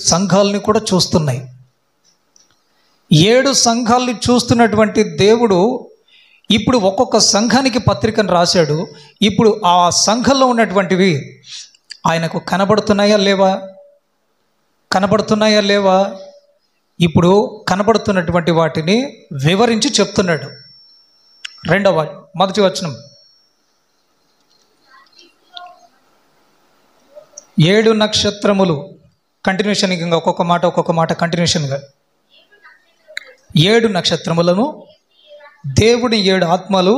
సంఘాలని కూడా చూస్తున్నాయి. 7 సంఘాలని చూస్తున్నటువంటి దేవుడు ఇప్పుడు ఒక్కొక్క సంఘానికి పత్రికను రాశాడు. ఇప్పుడు ఆ సంఘంలో ఉన్నటువంటివి ఆయనకు కనబడుతున్నాయా లేవా? కనబడుతున్నాయా లేవా? ఇప్పుడు కనబడుతున్నటువంటి వాటిని వివరించి చెప్తున్నాడు. మొదటి వచనం, 7 నక్షత్రములు. కంటిన్యూషన్, ఇంకా ఒక్కొక్క మాట కంటిన్యూషన్గా. 7 నక్షత్రములను దేవుని 7 ఆత్మలు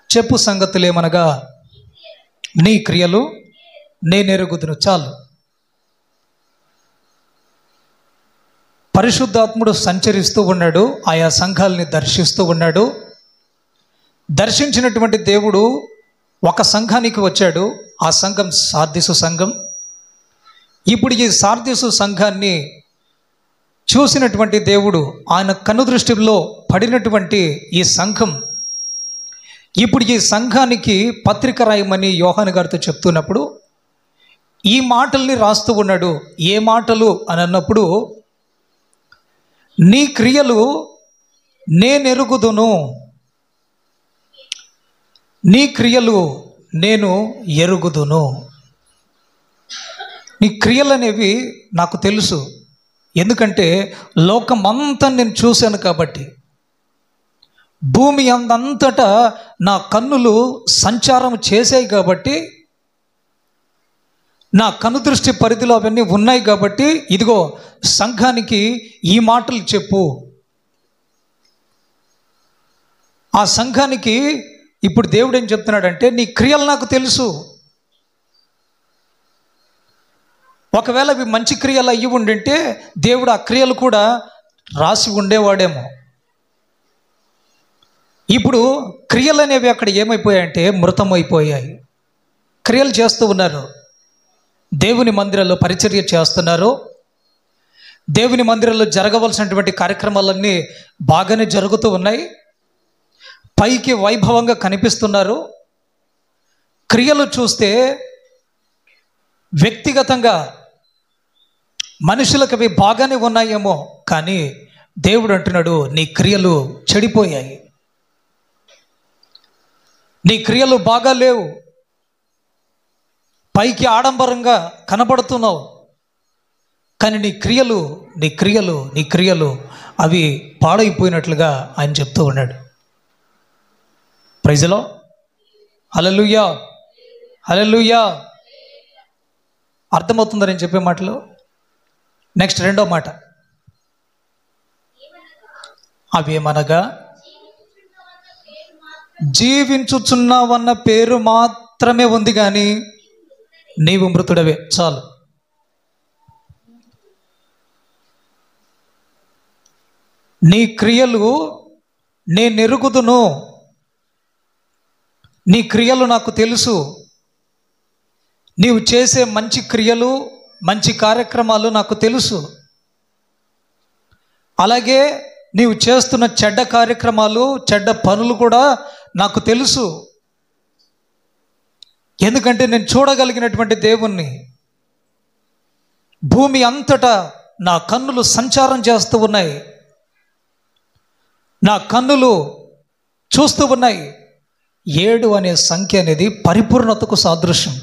చెప్పు సంగతులేమనగా నీ క్రియలు నేనెరుగుదును. చాలు. పరిశుద్ధాత్ముడు సంచరిస్తూ ఉన్నాడు, ఆయా సంఘాలని దర్శిస్తూ ఉన్నాడు. దర్శించినటువంటి దేవుడు ఒక సంఘానికి వచ్చాడు. ఆ సంఘం సార్దీసు సంఘం. ఇప్పుడు ఈ సార్దీసు సంఘాన్ని చూసినటువంటి దేవుడు, ఆయన కనుదృష్టిలో పడినటువంటి ఈ సంఘం, ఇప్పుడు ఈ సంఘానికి పత్రిక రాయమని యోహాను గారితో చెప్తున్నప్పుడు ఈ మాటల్ని రాస్తూ ఉన్నాడు. ఏ మాటలు అని అన్నప్పుడు, నీ క్రియలు నేనెరుగుదును, నీ క్రియలు నేను ఎరుగుదును. నీ క్రియలు అనేవి నాకు తెలుసు, ఎందుకంటే లోకమంతా నేను చూశాను కాబట్టి. భూమి అంతటా నా కన్నులు సంచారం చేశాయి కాబట్టి, నా కనుదృష్టి పరిధిలో అవన్నీ ఉన్నాయి కాబట్టి, ఇదిగో సంఘానికి ఈ మాటలు చెప్పు. ఆ సంఘానికి ఇప్పుడు దేవుడు ఏం చెప్తున్నాడంటే, నీ క్రియలు నాకు తెలుసు. ఒకవేళ అవి మంచి క్రియలు అయ్యి ఉండింటే దేవుడు ఆ క్రియలు కూడా రాసి ఉండేవాడేమో. ఇప్పుడు క్రియలు అనేవి అక్కడ ఏమైపోయాయంటే మృతమైపోయాయి. క్రియలు చేస్తూ ఉన్నారు, దేవుని మందిరాల్లో పరిచర్య చేస్తున్నారు, దేవుని మందిరాల్లో జరగవలసినటువంటి కార్యక్రమాలన్నీ బాగానే జరుగుతూ ఉన్నాయి, పైకి వైభవంగా కనిపిస్తున్నారు. క్రియలు చూస్తే వ్యక్తిగతంగా మనుషులకు అవి బాగానే ఉన్నాయేమో, కానీ దేవుడు అంటున్నాడు, నీ క్రియలు చెడిపోయాయి, నీ క్రియలు బాగా లేవు. పైకి ఆడంబరంగా కనబడుతున్నావు, కానీ నీ క్రియలు అవి పాడైపోయినట్లుగా ఆయన చెప్తూ ఉన్నాడు. Praise lord. Hallelujah, hallelujah. అర్థమవుతుందని నేను చెప్పే మాటలు. నెక్స్ట్ 2వ మాట, అవేమనగా జీవించుచున్నావన్న పేరు మాత్రమే ఉంది, కానీ నీవు మృతుడవే. చాలు. నీ క్రియలు నేనెరుగుదును, నీ క్రియలు నాకు తెలుసు. నీవు చేసే మంచి క్రియలు, మంచి కార్యక్రమాలు నాకు తెలుసు. అలాగే నీవు చేస్తున్న చెడ్డ కార్యక్రమాలు, చెడ్డ పనులు కూడా నాకు తెలుసు. ఎందుకంటే నేను చూడగలిగినటువంటి దేవుణ్ణి. భూమి అంతటా నా కన్నులు సంచారం చేస్తూ ఉన్నాయి, నా కన్నులు చూస్తూ ఉన్నాయి. 7 అనే సంఖ్య అనేది పరిపూర్ణతకు సాదృశ్యం,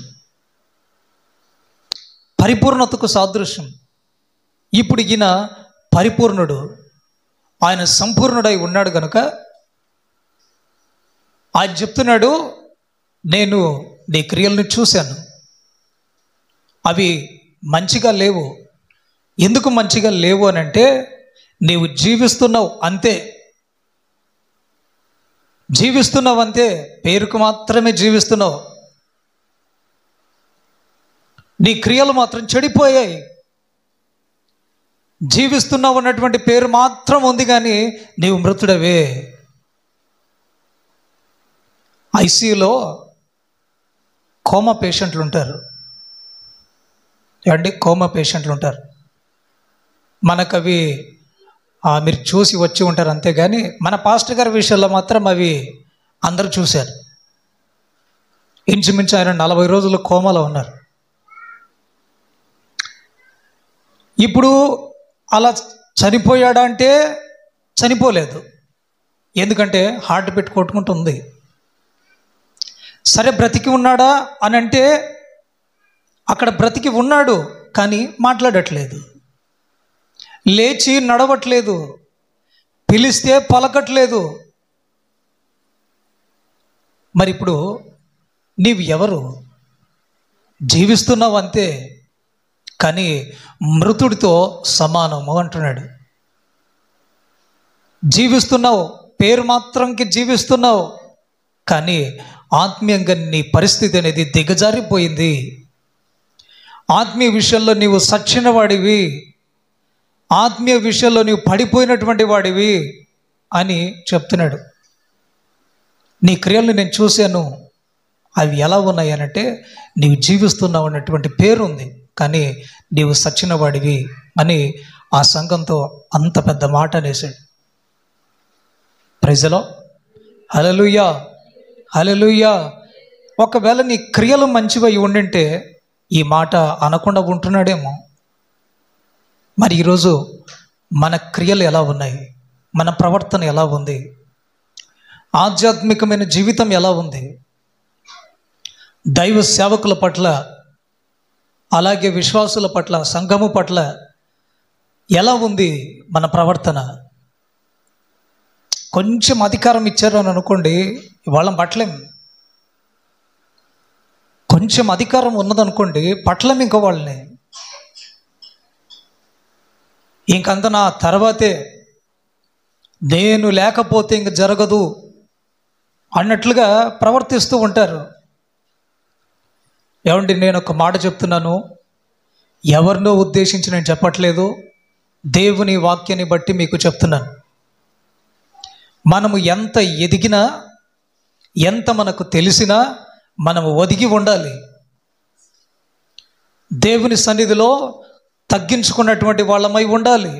పరిపూర్ణతకు సాదృశ్యం. ఇప్పుడు ఈయన పరిపూర్ణుడు, ఆయన సంపూర్ణుడై ఉన్నాడు కనుక ఆయన చెప్తున్నాడు, నేను నీ క్రియలను చూశాను, అవి మంచిగా లేవు. ఎందుకు మంచిగా లేవు అని అంటే, నీవు జీవిస్తున్నావు అంతే, జీవిస్తున్నావు అంతే, పేరుకు మాత్రమే జీవిస్తున్నావు. నీ క్రియలు మాత్రం చెడిపోయాయి. జీవిస్తున్నావు అన్నటువంటి పేరు మాత్రం ఉంది, కానీ నీవు మృతుడవే. ఐసీయూలో కోమా పేషెంట్లు ఉంటారు ఏమండి, కోమా పేషెంట్లు ఉంటారు. మనకు అవి మీరు చూసి వచ్చి ఉంటారు అంతేగాని, మన పాస్టర్ గారి విషయంలో మాత్రం అవి అందరూ చూశారు. ఇంచుమించు ఆయన 40 రోజులు కోమాలో ఉన్నారు. ఇప్పుడు అలా చనిపోయాడా అంటే చనిపోలేదు, ఎందుకంటే హార్ట్ పెట్టి కొట్టుకుంటుంది. సరే బ్రతికి ఉన్నాడా అని అంటే అక్కడ బ్రతికి ఉన్నాడు, కానీ మాట్లాడట్లేదు, లేచి నడవట్లేదు, పిలిస్తే పలకట్లేదు. మరి ఇప్పుడు నీవు ఎవరు? జీవిస్తున్నావు అంతే, కానీ మృతుడితో సమానము అంటున్నాడు. జీవిస్తున్నావు, పేరు మాత్రంకి జీవిస్తున్నావు, కానీ ఆత్మీయంగా నీ పరిస్థితి అనేది దిగజారిపోయింది. ఆత్మీయ విషయంలో నీవు సచ్చిన వాడివి, ఆత్మీయ విషయంలో నీవు పడిపోయినటువంటి వాడివి అని చెప్తున్నాడు. నీ క్రియలను నేను చూశాను, అవి ఎలా ఉన్నాయి అనంటే నీవు జీవిస్తున్నావు అన్నటువంటి పేరు ఉంది, కానీ నీవు సచ్చిన వాడివి అని ఆ సంఘంతో అంత పెద్ద మాట అనేసాడు. ప్రైజ్ ది లార్డ్, హల్లెలూయా, హల్లెలూయా. ఒకవేళ నీ క్రియలు మంచివై ఉండింటే ఈ మాట అనకుండా ఉంటున్నాడేమో. మరి ఈరోజు మన క్రియలు ఎలా ఉన్నాయి, మన ప్రవర్తన ఎలా ఉంది, ఆధ్యాత్మికమైన జీవితం ఎలా ఉంది, దైవ సేవకుల పట్ల అలాగే విశ్వాసుల పట్ల సంఘము పట్ల ఎలా ఉంది మన ప్రవర్తన? కొంచెం అధికారం ఇచ్చారు అని అనుకోండి, వాళ్ళని పట్లేం. కొంచెం అధికారం ఉన్నదనుకోండి, పట్లం ఇంకో వాళ్ళని, ఇంకంత నా తర్వాతే, నేను లేకపోతే ఇంక జరగదు అన్నట్లుగా ప్రవర్తిస్తూ ఉంటారు. ఏమండి, నేను ఒక మాట చెప్తున్నాను, ఎవరినో ఉద్దేశించి నేను చెప్పట్లేదు, దేవుని వాక్యాన్ని బట్టి మీకు చెప్తున్నాను. మనము ఎంత ఎదిగినా, ఎంత మనకు తెలిసినా మనము ఒదిగి ఉండాలి. దేవుని సన్నిధిలో తగ్గించుకున్నటువంటి వాళ్ళమై ఉండాలి.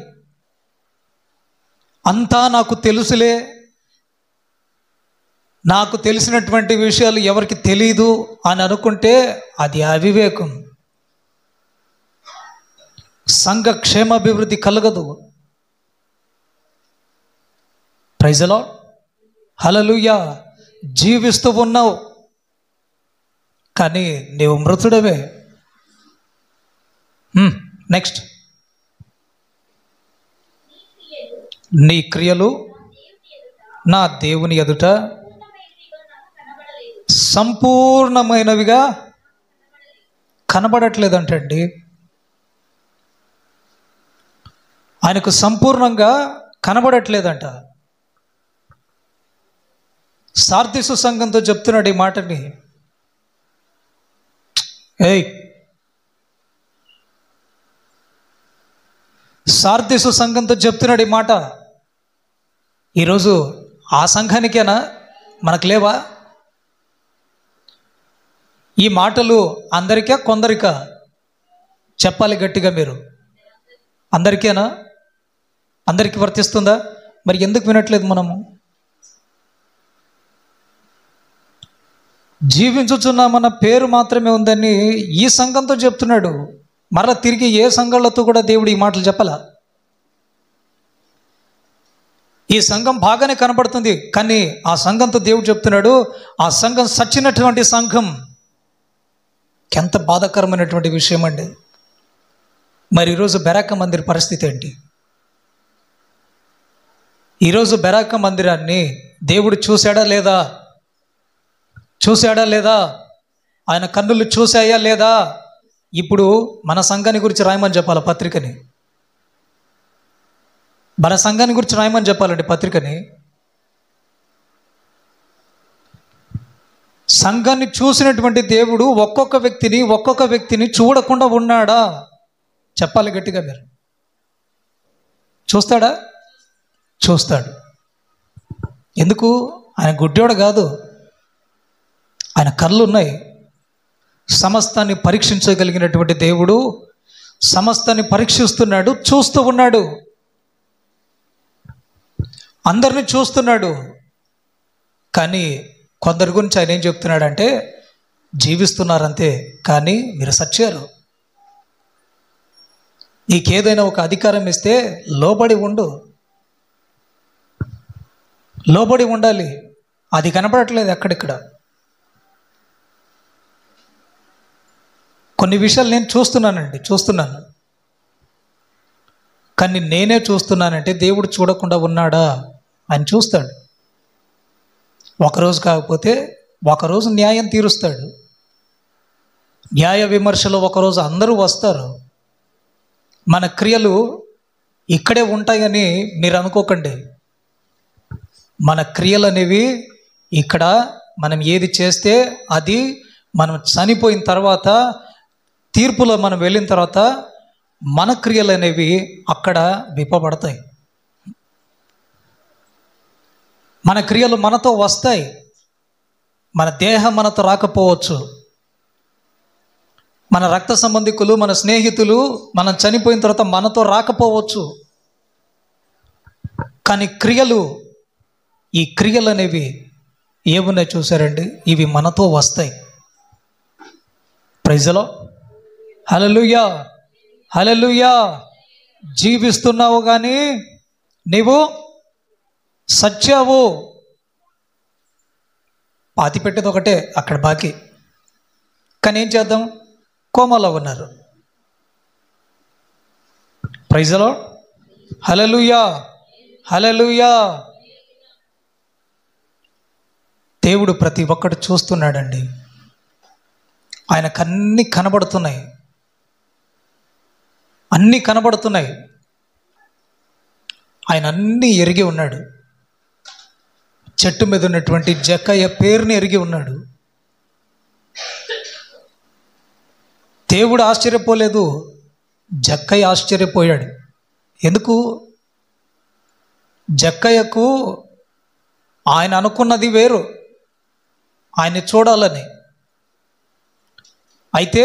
అంతా నాకు తెలుసులే, నాకు తెలిసినటువంటి విషయాలు ఎవరికి తెలియదు అని అనుకుంటే అది అవివేకం. సంఘ క్షేమాభివృద్ధి కలగదు. ప్రైజ్ ది లార్డ్, హల్లెలూయా. జీవిస్తూ ఉన్నావు, కానీ నీవు మృతుడవే. నెక్స్ట్, నీ క్రియలు నా దేవుని ఎదుట సంపూర్ణమైనవిగా కనబడట్లేదంటండి. ఆయనకు సంపూర్ణంగా కనబడట్లేదంట. సార్దీసు సంఘంతో చెప్తున్నాడు ఈ మాటని. సార్దీసు సంఘంతో చెప్తున్నాడు ఈ మాట. ఈరోజు ఆ సంఘానికేనా, మనకు లేవా? ఈ మాటలు అందరికా కొందరికా? చెప్పాలి గట్టిగా మీరు. అందరికేనా? అందరికీ వర్తిస్తుందా? మరి ఎందుకు వినట్లేదు మనము? జీవించుచున్నామన్న పేరు మాత్రమే ఉందని ఈ సంఘంతో చెప్తున్నాడు. మరలా తిరిగి ఏ సంఘాలతో కూడా దేవుడు ఈ మాటలు చెప్పాలా? ఈ సంఘం బాగానే కనబడుతుంది, కానీ ఆ సంఘంతో దేవుడు చెప్తున్నాడు, ఆ సంఘం సచ్చినటువంటి సంఘం. ఎంత బాధాకరమైనటువంటి విషయం అండి. మరి ఈరోజు బెరాక మందిర్ పరిస్థితి ఏంటి? ఈరోజు బెరాక మందిరాన్ని దేవుడు చూశాడా లేదా? చూశాడా లేదా? ఆయన కన్నులు చూశాయా లేదా? ఇప్పుడు మన సంఘాన్ని గురించి రాయమని చెప్పాలి పత్రికని. మన సంఘాన్ని గురించి రాయమని చెప్పాలండి పత్రికని. సంఘాన్ని చూసినటువంటి దేవుడు ఒక్కొక్క వ్యక్తిని చూడకుండా ఉన్నాడా? చెప్పాలి గట్టిగా మీరు. చూస్తాడా? చూస్తాడు. ఎందుకు? ఆయన గుడ్డోడు కాదు, ఆయన కళ్ళు ఉన్నాయి. సమస్తాన్ని పరీక్షించగలిగినటువంటి దేవుడు సమస్తాన్ని పరీక్షిస్తున్నాడు, చూస్తూ ఉన్నాడు, అందరిని చూస్తున్నాడు. కానీ కొందరి గురించి ఆయన ఏం చెప్తున్నాడంటే, జీవిస్తున్నారంతే, కానీ మీరు సచ్చారు. నీకేదైనా ఒక అధికారం ఇస్తే లోబడి ఉండు, లోబడి ఉండాలి. అది కనపడట్లేదు ఎక్కడిక్కడ. కొన్ని విషయాలు నేను చూస్తున్నాను. కానీ నేనే చూస్తున్నానంటే దేవుడు చూడకుండా ఉన్నాడా? ఆయన చూస్తాడు. ఒకరోజు కాకపోతే ఒకరోజు న్యాయం తీరుస్తాడు. న్యాయ విమర్శలో ఒకరోజు అందరూ వస్తారు. మన క్రియలు ఇక్కడే ఉంటాయని మీరు అనుకోకండి. మన క్రియలు అనేవి ఇక్కడ మనం ఏది చేస్తే అది మనం చనిపోయిన తర్వాత, తీర్పులో మనం వెళ్ళిన తర్వాత మన క్రియలు అనేవి అక్కడ విప్పబడతాయి. మన క్రియలు మనతో వస్తాయి. మన దేహం మనతో రాకపోవచ్చు. మన రక్త సంబంధికులు, మన స్నేహితులు మనం చనిపోయిన తర్వాత మనతో రాకపోవచ్చు. కానీ ఈ క్రియలు అనేవి ఏమున్నాయి చూసారండి? ఇవి మనతో వస్తాయి. Praise the lord. Hallelujah, hallelujah. జీవిస్తున్నావు కానీ నీవు సత్యావు. పాతి పెట్టేది ఒకటే అక్కడ బాకీ. కానీ ఏం చేద్దాం? కోమలో ఉన్నారు. Praise the lord. Hallelujah, hallelujah. దేవుడు ప్రతి ఒక్కటి చూస్తున్నాడండి. ఆయనకు అన్నీ కనబడుతున్నాయి, అన్నీ కనబడుతున్నాయి. ఆయన అన్నీ ఎరిగి ఉన్నాడు. చెట్టు మీద ఉన్నటువంటి జక్కయ్య పేరుని ఎరిగి ఉన్నాడు. దేవుడు ఆశ్చర్యపోలేదు, జక్కయ్య ఆశ్చర్యపోయాడు. ఎందుకు? జక్కయ్యకు ఆయన అనుకున్నది వేరు, ఆయన్ని చూడాలని. అయితే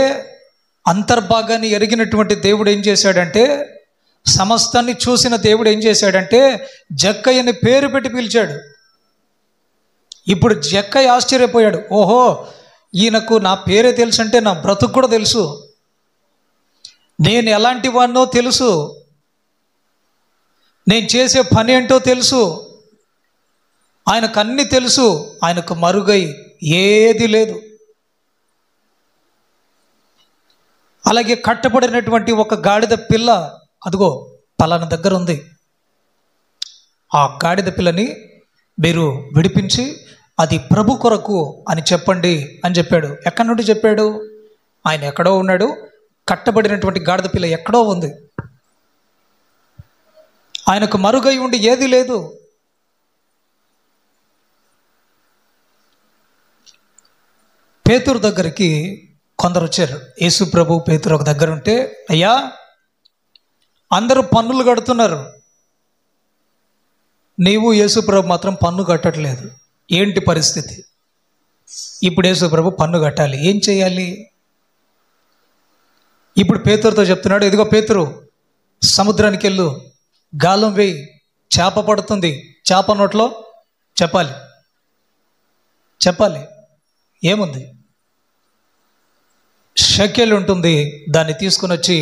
అంతర్భాగాన్ని ఎరిగినటువంటి దేవుడు ఏం చేశాడంటే, సమస్తాన్ని చూసిన దేవుడు ఏం చేశాడంటే జక్కయ్యని పేరు పెట్టి పిలిచాడు. ఇప్పుడు జక్కయ్య ఆశ్చర్యపోయాడు. ఓహో, ఈయనకు నా పేరే తెలుసు అంటే నా బ్రతుకు కూడా తెలుసు, నేను ఎలాంటి వాడినో తెలుసు, నేను చేసే పని ఏంటో తెలుసు, ఆయనకు అన్నీ తెలుసు. ఆయనకు మరుగై ఏది లేదు. అలాగే కట్టబడినటువంటి ఒక గాడిద పిల్ల అదిగో పలానా దగ్గర ఉంది. ఆ గాడిద పిల్లని మీరు విడిపించి అది ప్రభు కొరకు అని చెప్పండి అని చెప్పాడు. ఎక్కడి నుండి చెప్పాడు? ఆయన ఎక్కడో ఉన్నాడు. కట్టబడినటువంటి గాడిద పిల్ల ఎక్కడో ఉంది. ఆయనకు మరుగై ఉండి ఏది లేదు. పేతురు దగ్గరికి కొందరు వచ్చారు. యేసు ప్రభు పేతురు ఒక దగ్గర ఉంటే, అయ్యా అందరూ పన్నులు కడుతున్నారు, నీవు యేసు ప్రభు మాత్రం పన్ను కట్టట్లేదు, ఏంటి పరిస్థితి? ఇప్పుడు యేసు ప్రభు పన్ను కట్టాలి, ఏం చేయాలి? ఇప్పుడు పేతురుతో చెప్తున్నాడు, ఇదిగో పేతురు, సముద్రానికి వెళ్ళు, గాలం వేయి, చేప పడుతుంది, చేప నోట్లో చెప్పాలి. ఏముంది? షెకెల్ ఉంటుంది, దాన్ని తీసుకుని వచ్చి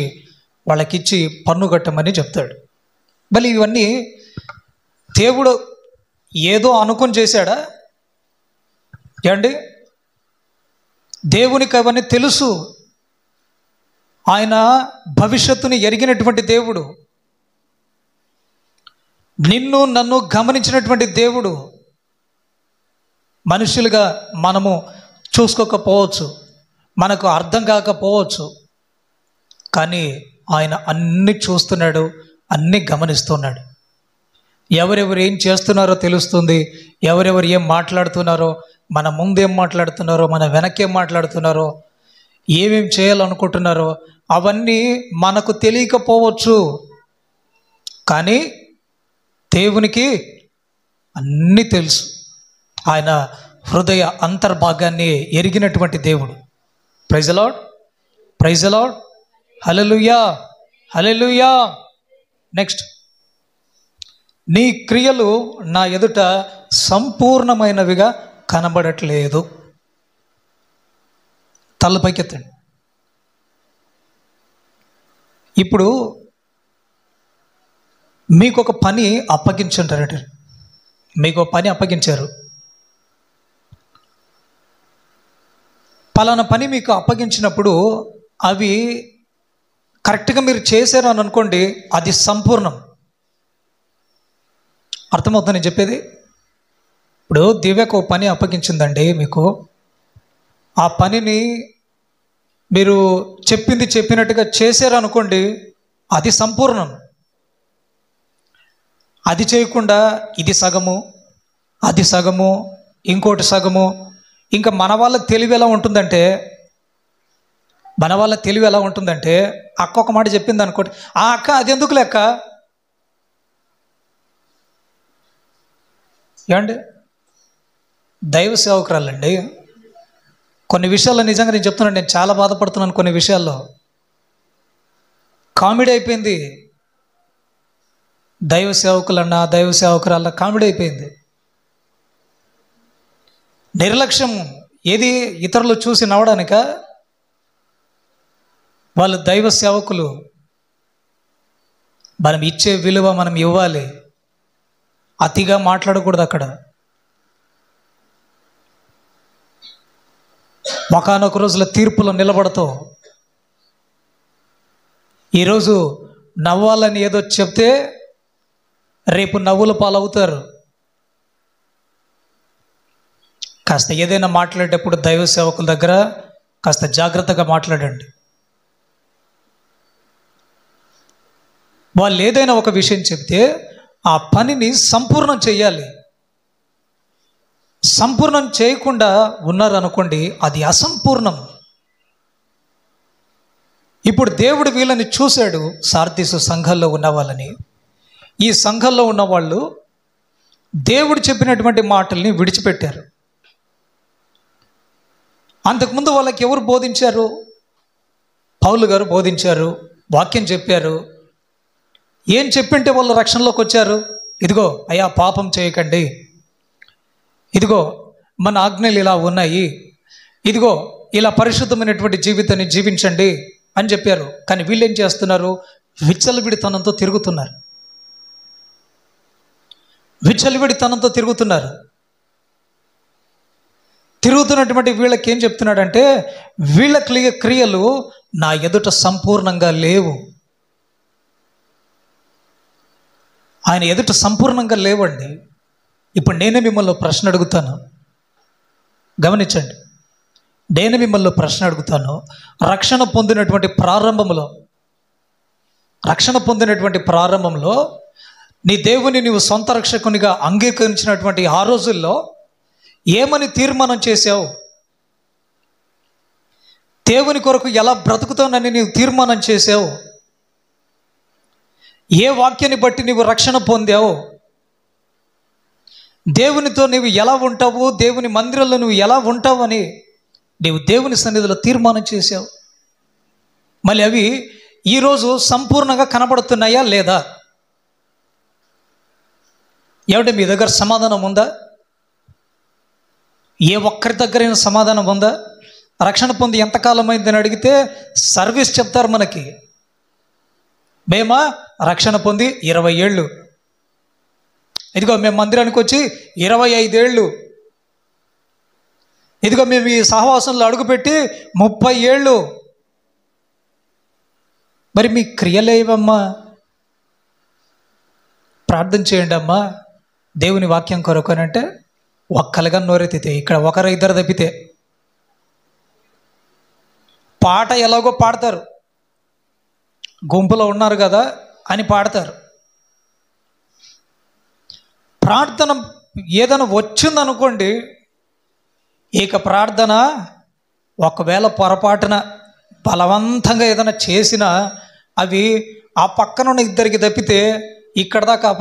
వాళ్ళకిచ్చి పన్ను కట్టమని చెప్తాడు. మళ్ళీ ఇవన్నీ దేవుడు ఏదో అనుకొని చేశాడా? ఏమండి, దేవునికి అవన్నీ తెలుసు. ఆయన భవిష్యత్తుని ఎరిగినటువంటి దేవుడు, నిన్ను నన్ను గమనించినటువంటి దేవుడు. మనుషులుగా మనము చూసుకోకపోవచ్చు, మనకు అర్థం కాకపోవచ్చు, కానీ ఆయన అన్నీ చూస్తున్నాడు, అన్నీ గమనిస్తున్నాడు. ఎవరెవరు ఏం చేస్తున్నారో తెలుస్తుంది, ఎవరెవరు ఏం మాట్లాడుతున్నారో, మన ముందేం మాట్లాడుతున్నారో, మన వెనకేం మాట్లాడుతున్నారో, ఏమేం చేయాలనుకుంటున్నారో అవన్నీ మనకు తెలియకపోవచ్చు, కానీ దేవునికి అన్నీ తెలుసు. ఆయన హృదయ అంతర్భాగాన్ని ఎరిగినటువంటి దేవుడు. Praise the lord, praise the lord, hallelujah, hallelujah. Next, నీ క్రియలు నా ఎదుట సంపూర్ణమైనవిగా కనబడట్లేదు. తల పైకెత్తండి. ఇప్పుడు మీకు ఒక పని అప్పగించుంటారండి. మీకు ఒక పని అప్పగించారు. పలానా పని మీకు అప్పగించినప్పుడు అవి కరెక్ట్గా మీరు చేశారు అని అనుకోండి, అది సంపూర్ణం. అర్థమవుతుంది నేను చెప్పేది? ఇప్పుడు దివ్యకు ఒక పని అప్పగించిందండి మీకు. ఆ పనిని మీరు చెప్పింది చెప్పినట్టుగా చేశారు అనుకోండి, అది సంపూర్ణం. అది చేయకుండా ఇది సగము, అది సగము, ఇంకోటి సగము. ఇంకా మన వాళ్ళ తెలివి ఎలా ఉంటుందంటే అక్క ఒక మాట చెప్పింది అనుకోండి, ఆ అక్క అది ఎందుకు లెక్క ఏమండి? దైవ సేవకురాలండి. కొన్ని విషయాల్లో నిజంగా నేను చెప్తున్నాను, నేను చాలా బాధపడుతున్నాను. కొన్ని విషయాల్లో కామెడీ అయిపోయింది. దైవ సేవకులన్నా దైవ సేవకురాలన్నా కామెడీ అయిపోయింది. నిర్లక్ష్యం. ఏది? ఇతరులు చూసి నవ్వడానిక? వాళ్ళు దైవ సేవకులు. మనం ఇచ్చే విలువ మనం ఇవ్వాలి. అతిగా మాట్లాడకూడదు. అక్కడ ఒకానొక రోజుల తీర్పులో నిలబడతావు. ఈరోజు నవ్వాలని ఏదో చెప్తే రేపు నవ్వుల పాలవుతారు. కాస్త ఏదైనా మాట్లాడేటప్పుడు దైవ సేవకుల దగ్గర కాస్త జాగ్రత్తగా మాట్లాడండి. వాళ్ళు ఏదైనా ఒక విషయం చెప్తే ఆ పనిని సంపూర్ణం చేయాలి. సంపూర్ణం చేయకుండా ఉన్నారనుకోండి, అది అసంపూర్ణం. ఇప్పుడు దేవుడు వీళ్ళని చూశాడు, సార్దీసు సంఘంలో ఉన్న వాళ్ళని. ఈ సంఘంలో ఉన్న వాళ్ళు దేవుడు చెప్పినటువంటి మాటల్ని విడిచిపెట్టారు. అంతకుముందు వాళ్ళకి ఎవరు బోధించారు? పౌలు గారు బోధించారు, వాక్యం చెప్పారు. ఏం చెప్పింటే వాళ్ళు రక్షణలోకి వచ్చారు? ఇదిగో అయ్యా పాపం చేయకండి, ఇదిగో మన ఆజ్ఞలు ఇలా ఉన్నాయి, ఇదిగో ఇలా పరిశుద్ధమైనటువంటి జీవితాన్ని జీవించండి అని చెప్పారు. కానీ వీళ్ళు ఏం చేస్తున్నారు? విచ్చలవిడితనంతో తిరుగుతున్నారు. తిరుగుతున్నటువంటి వీళ్ళకి ఏం చెప్తున్నాడంటే, వీళ్ళ క్రియలు నా ఎదుట సంపూర్ణంగా లేవు. ఆయన ఎదుట సంపూర్ణంగా లేవండి. ఇప్పుడు నేనే మిమ్మల్ని ప్రశ్న అడుగుతాను, గమనించండి. నేను మిమ్మల్ని ప్రశ్న అడుగుతాను. రక్షణ పొందినటువంటి ప్రారంభంలో నీ దేవుని నీవు సొంత రక్షకునిగా అంగీకరించినటువంటి ఆ రోజుల్లో ఏమని తీర్మానం చేశావు? దేవుని కొరకు ఎలా బ్రతుకుతానని నీవు తీర్మానం చేసావు? ఏ వాక్యాన్ని బట్టి నీవు రక్షణ పొందావు? దేవునితో నీవు ఎలా ఉంటావు, దేవుని మందిరంలో నువ్వు ఎలా ఉంటావు అని నీవు దేవుని సన్నిధిలో తీర్మానం చేసావు. మళ్ళీ అవి ఈరోజు సంపూర్ణంగా కనబడుతున్నాయా లేదా? ఏమిటి మీ దగ్గర సమాధానం ఉందా? ఏ ఒక్కరి దగ్గరైనా సమాధానం ఉందా? రక్షణ పొంది ఎంతకాలం అయిందని అడిగితే సర్వీస్ చెప్తారు మనకి. మేమా రక్షణ పొంది 20 ఏళ్ళు, ఇదిగో మేము మందిరానికి వచ్చి 25 ఏళ్ళు, ఇదిగో మేము ఈ సహవాసంలో అడుగుపెట్టి 30 ఏళ్ళు. మరి మీ క్రియలేవమ్మా? ప్రార్థన చేయండి అమ్మా దేవుని వాక్యం కొరకు అని అంటే ఒక్కలుగా నోరెత్తితే, ఇక్కడ ఒకరు ఇద్దరు తప్పితే పాట ఎలాగో పాడతారు, గుంపులో ఉన్నారు కదా అని పాడతారు. ప్రార్థన ఏదైనా వచ్చిందనుకోండి, ఇక ప్రార్థన ఒకవేళ పొరపాటున బలవంతంగా ఏదైనా చేసినా అవి ఆ పక్కనున్న ఇద్దరికి తప్పితే ఇక్కడ దాకా ఆ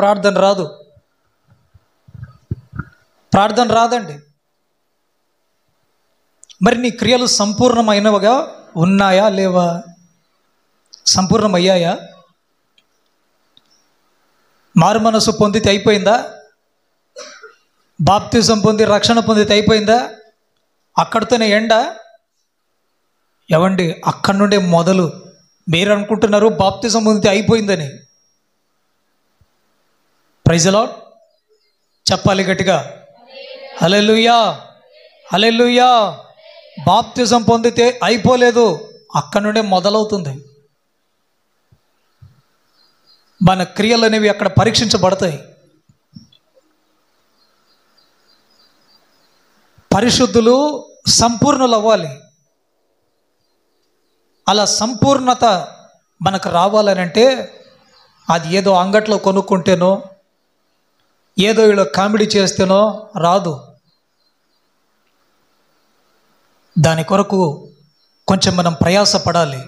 ప్రార్థన రాదండి. మరి నీ క్రియలు సంపూర్ణమైనవిగా ఉన్నాయా లేవా? సంపూర్ణమయ్యాయా? మారు మనసు పొందితే అయిపోయిందా? బాప్తిజం పొంది రక్షణ పొందితే అయిపోయిందా? అక్కడితోనే ఎండా? ఎవండి, అక్కడి నుండే మొదలు. మీరు అనుకుంటున్నారు బాప్తిజం పొందితే అయిపోయిందని. Praise the Lord. చెప్పాలి గట్టిగా, హల్లెలూయా, హల్లెలూయా. బాప్తిజం పొందితే అయిపోలేదు, అక్కడ నుండే మొదలవుతుంది. మన క్రియలు అనేవి అక్కడ పరీక్షించబడతాయి. పరిశుద్ధులు సంపూర్ణులు అవ్వాలి. అలా సంపూర్ణత మనకు రావాలనంటే అది ఏదో అంగట్లో కొనుక్కుంటేనో ఏదో వీళ్ళు కామెడీ చేస్తేనో రాదు. దాని కొరకు కొంచెం మనం ప్రయాసపడాలి,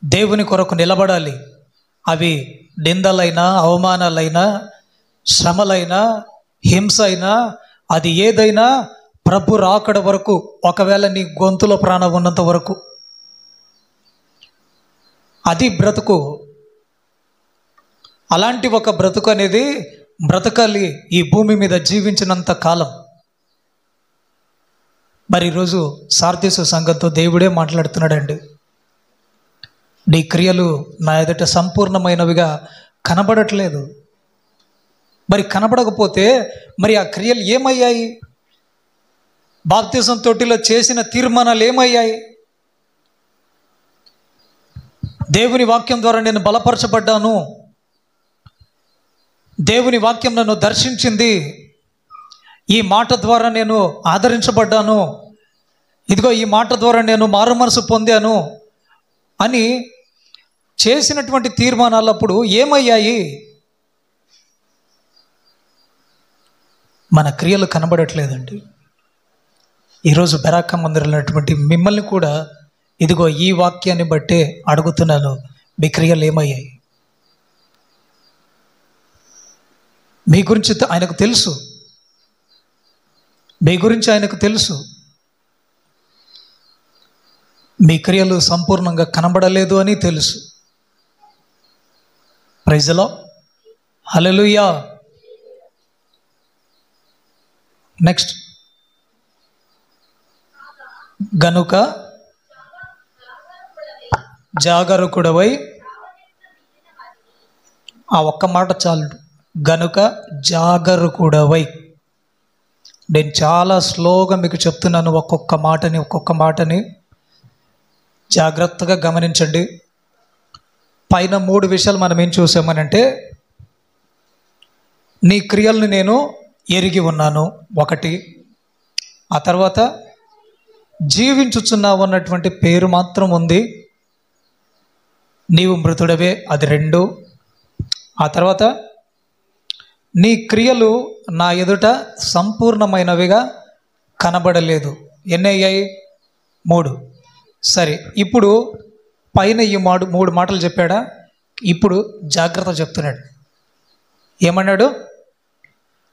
దేవుని కొరకు నిలబడాలి. అవి నిందలైనా, అవమానాలైనా, శ్రమలైనా, హింస అయినా, అది ఏదైనా ప్రభు రాకడ వరకు, ఒకవేళ నీ గొంతులో ప్రాణం ఉన్నంత వరకు అది బ్రతుకు. అలాంటి ఒక బ్రతుకు అనేది బ్రతకాలి ఈ భూమి మీద జీవించినంత కాలం. మరి ఈరోజు సార్దీసు సంఘంతో దేవుడే మాట్లాడుతున్నాడండి. నీ క్రియలు నా ఎదుట సంపూర్ణమైనవిగా కనబడట్లేదు. మరి కనబడకపోతే మరి ఆ క్రియలు ఏమయ్యాయి? బాప్తిజం తొట్టిలో చేసిన తీర్మానాలు ఏమయ్యాయి? దేవుని వాక్యం ద్వారా నేను బలపరచబడ్డాను, దేవుని వాక్యం నన్ను దర్శించింది, ఈ మాట ద్వారా నేను ఆదరించబడ్డాను, ఇదిగో ఈ మాట ద్వారా నేను మారుమనసు పొందాను అని చేసినటువంటి తీర్మానాలు అప్పుడు ఏమయ్యాయి? మన క్రియలు కనబడట్లేదండి. ఈరోజు బెరాక మందిరంలో ఉన్నటువంటి మిమ్మల్ని కూడా ఇదిగో ఈ వాక్యాన్ని బట్టే అడుగుతున్నాను, మీ క్రియలు ఏమయ్యాయి? మీ గురించి ఆయనకు తెలుసు, మీ గురించి ఆయనకు తెలుసు. మీ క్రియలు సంపూర్ణంగా కనబడలేదు అని తెలుసు. Praise the lord, hallelujah. Next, గనుక జాగరూకుడవై, ఆ ఒక్క మాట చాలు. గనుక జాగరూకుడవై. నేను చాలా స్లోగా మీకు చెప్తున్నాను, ఒక్కొక్క మాటని జాగ్రత్తగా గమనించండి. పైన 3 విషయాలు మనం ఏం చూసామనంటే, నీ క్రియలను నేను ఎరిగి ఉన్నాను, 1. ఆ తర్వాత జీవించుచున్నావు అన్నటువంటి పేరు మాత్రం ఉంది, నీవు మృతుడవే, అది 2. ఆ తర్వాత నీ క్రియలు నా ఎదుట సంపూర్ణమైనవిగా కనబడలేదు. ఎన్ని అయ్యాయి? 3. సరే, ఇప్పుడు పైన ఈ 3 మాటలు చెప్పాడా? ఇప్పుడు జాగ్రత్త చెప్తున్నాడు. ఏమన్నాడు?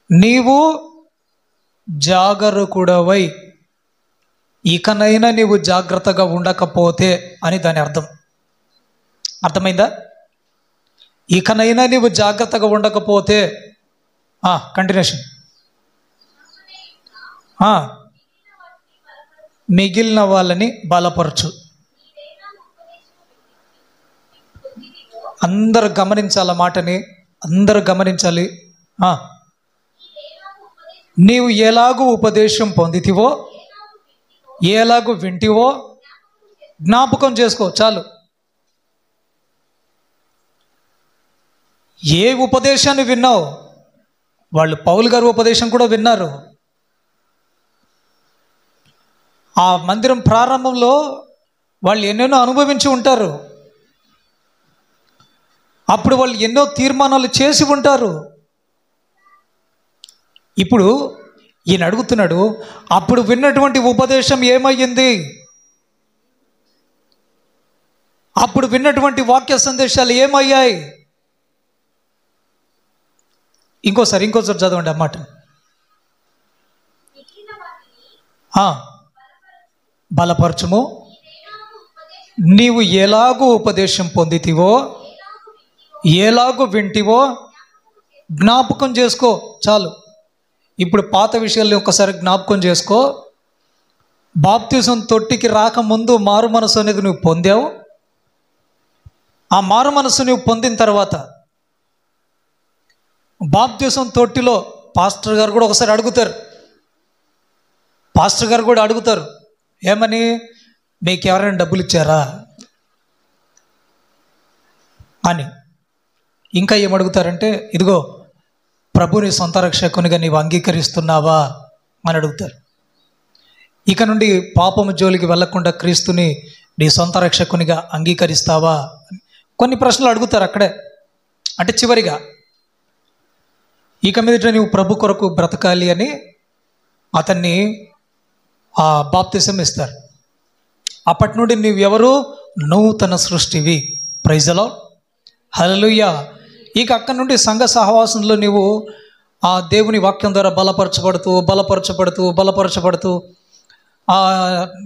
నీవు జాగరూకుడవై, ఇకనైనా నీవు జాగ్రత్తగా ఉండకపోతే అని దాని అర్థం. అర్థమైందా? ఇకనైనా నీవు జాగ్రత్తగా ఉండకపోతే, కంటిన్యూషన్, మిగిలిన వాళ్ళని బలపరచు. అందరు గమనించాల మాటని, అందరూ గమనించాలి. నీవు ఎలాగూ ఉపదేశం పొందితివో, ఎలాగూ వింటివో జ్ఞాపకం చేసుకో. చాలు. ఏ ఉపదేశాన్ని విన్నావు? వాళ్ళు పౌలు గారు ఉపదేశం కూడా విన్నారు. ఆ మందిరం ప్రారంభంలో వాళ్ళు ఎన్నెన్నో అనుభవించి ఉంటారు. అప్పుడు వాళ్ళు ఎన్నో తీర్మానాలు చేసి ఉంటారు. ఇప్పుడు ఈయన అడుగుతున్నాడు, అప్పుడు విన్నటువంటి ఉపదేశం ఏమయ్యింది? అప్పుడు విన్నటువంటి వాక్య సందేశాలు ఏమయ్యాయి? ఇంకోసారి చదవండి ఆ మాట. బలపరచుము, నీవు ఎలాగూ ఉపదేశం పొందితివో, ఎలాగూ వింటివో జ్ఞాపకం చేసుకో. చాలు. ఇప్పుడు పాత విషయాల్ని ఒకసారి జ్ఞాపకం చేసుకో. బాప్తిజం తొట్టికి రాకముందు మారు మనసు అనేది నువ్వు పొందావు. ఆ మారు మనసు నువ్వు పొందిన తర్వాత బాప్తిసం తొట్టిలో పాస్టర్ గారు కూడా ఒకసారి అడుగుతారు. పాస్టర్ గారు కూడా అడుగుతారు, ఏమని, మీకు ఎవరైనా డబ్బులు ఇచ్చారా అని. ఇంకా ఏమడుగుతారంటే, ఇదిగో ప్రభుని సొంత రక్షకునిగా నీవు అంగీకరిస్తున్నావా అని అడుగుతారు. ఇక నుండి పాపము జోలికి వెళ్లకుండా క్రీస్తుని నీ సొంత రక్షకునిగా అంగీకరిస్తావా, కొన్ని ప్రశ్నలు అడుగుతారు అక్కడే. అంటే చివరిగా ఇక మీదట నువ్వు ప్రభు కొరకు బ్రతకాలి అని అతన్ని బాప్తిసం ఇస్తారు. అప్పటి నుండి నువ్వెవరు, నూతన సృష్టివి. ప్రైజ్ ది లార్డ్, హల్లెలూయా. ఇక అక్కడి నుండి సంఘ సహవాసంలో నీవు ఆ దేవుని వాక్యం ద్వారా బలపరచబడుతూ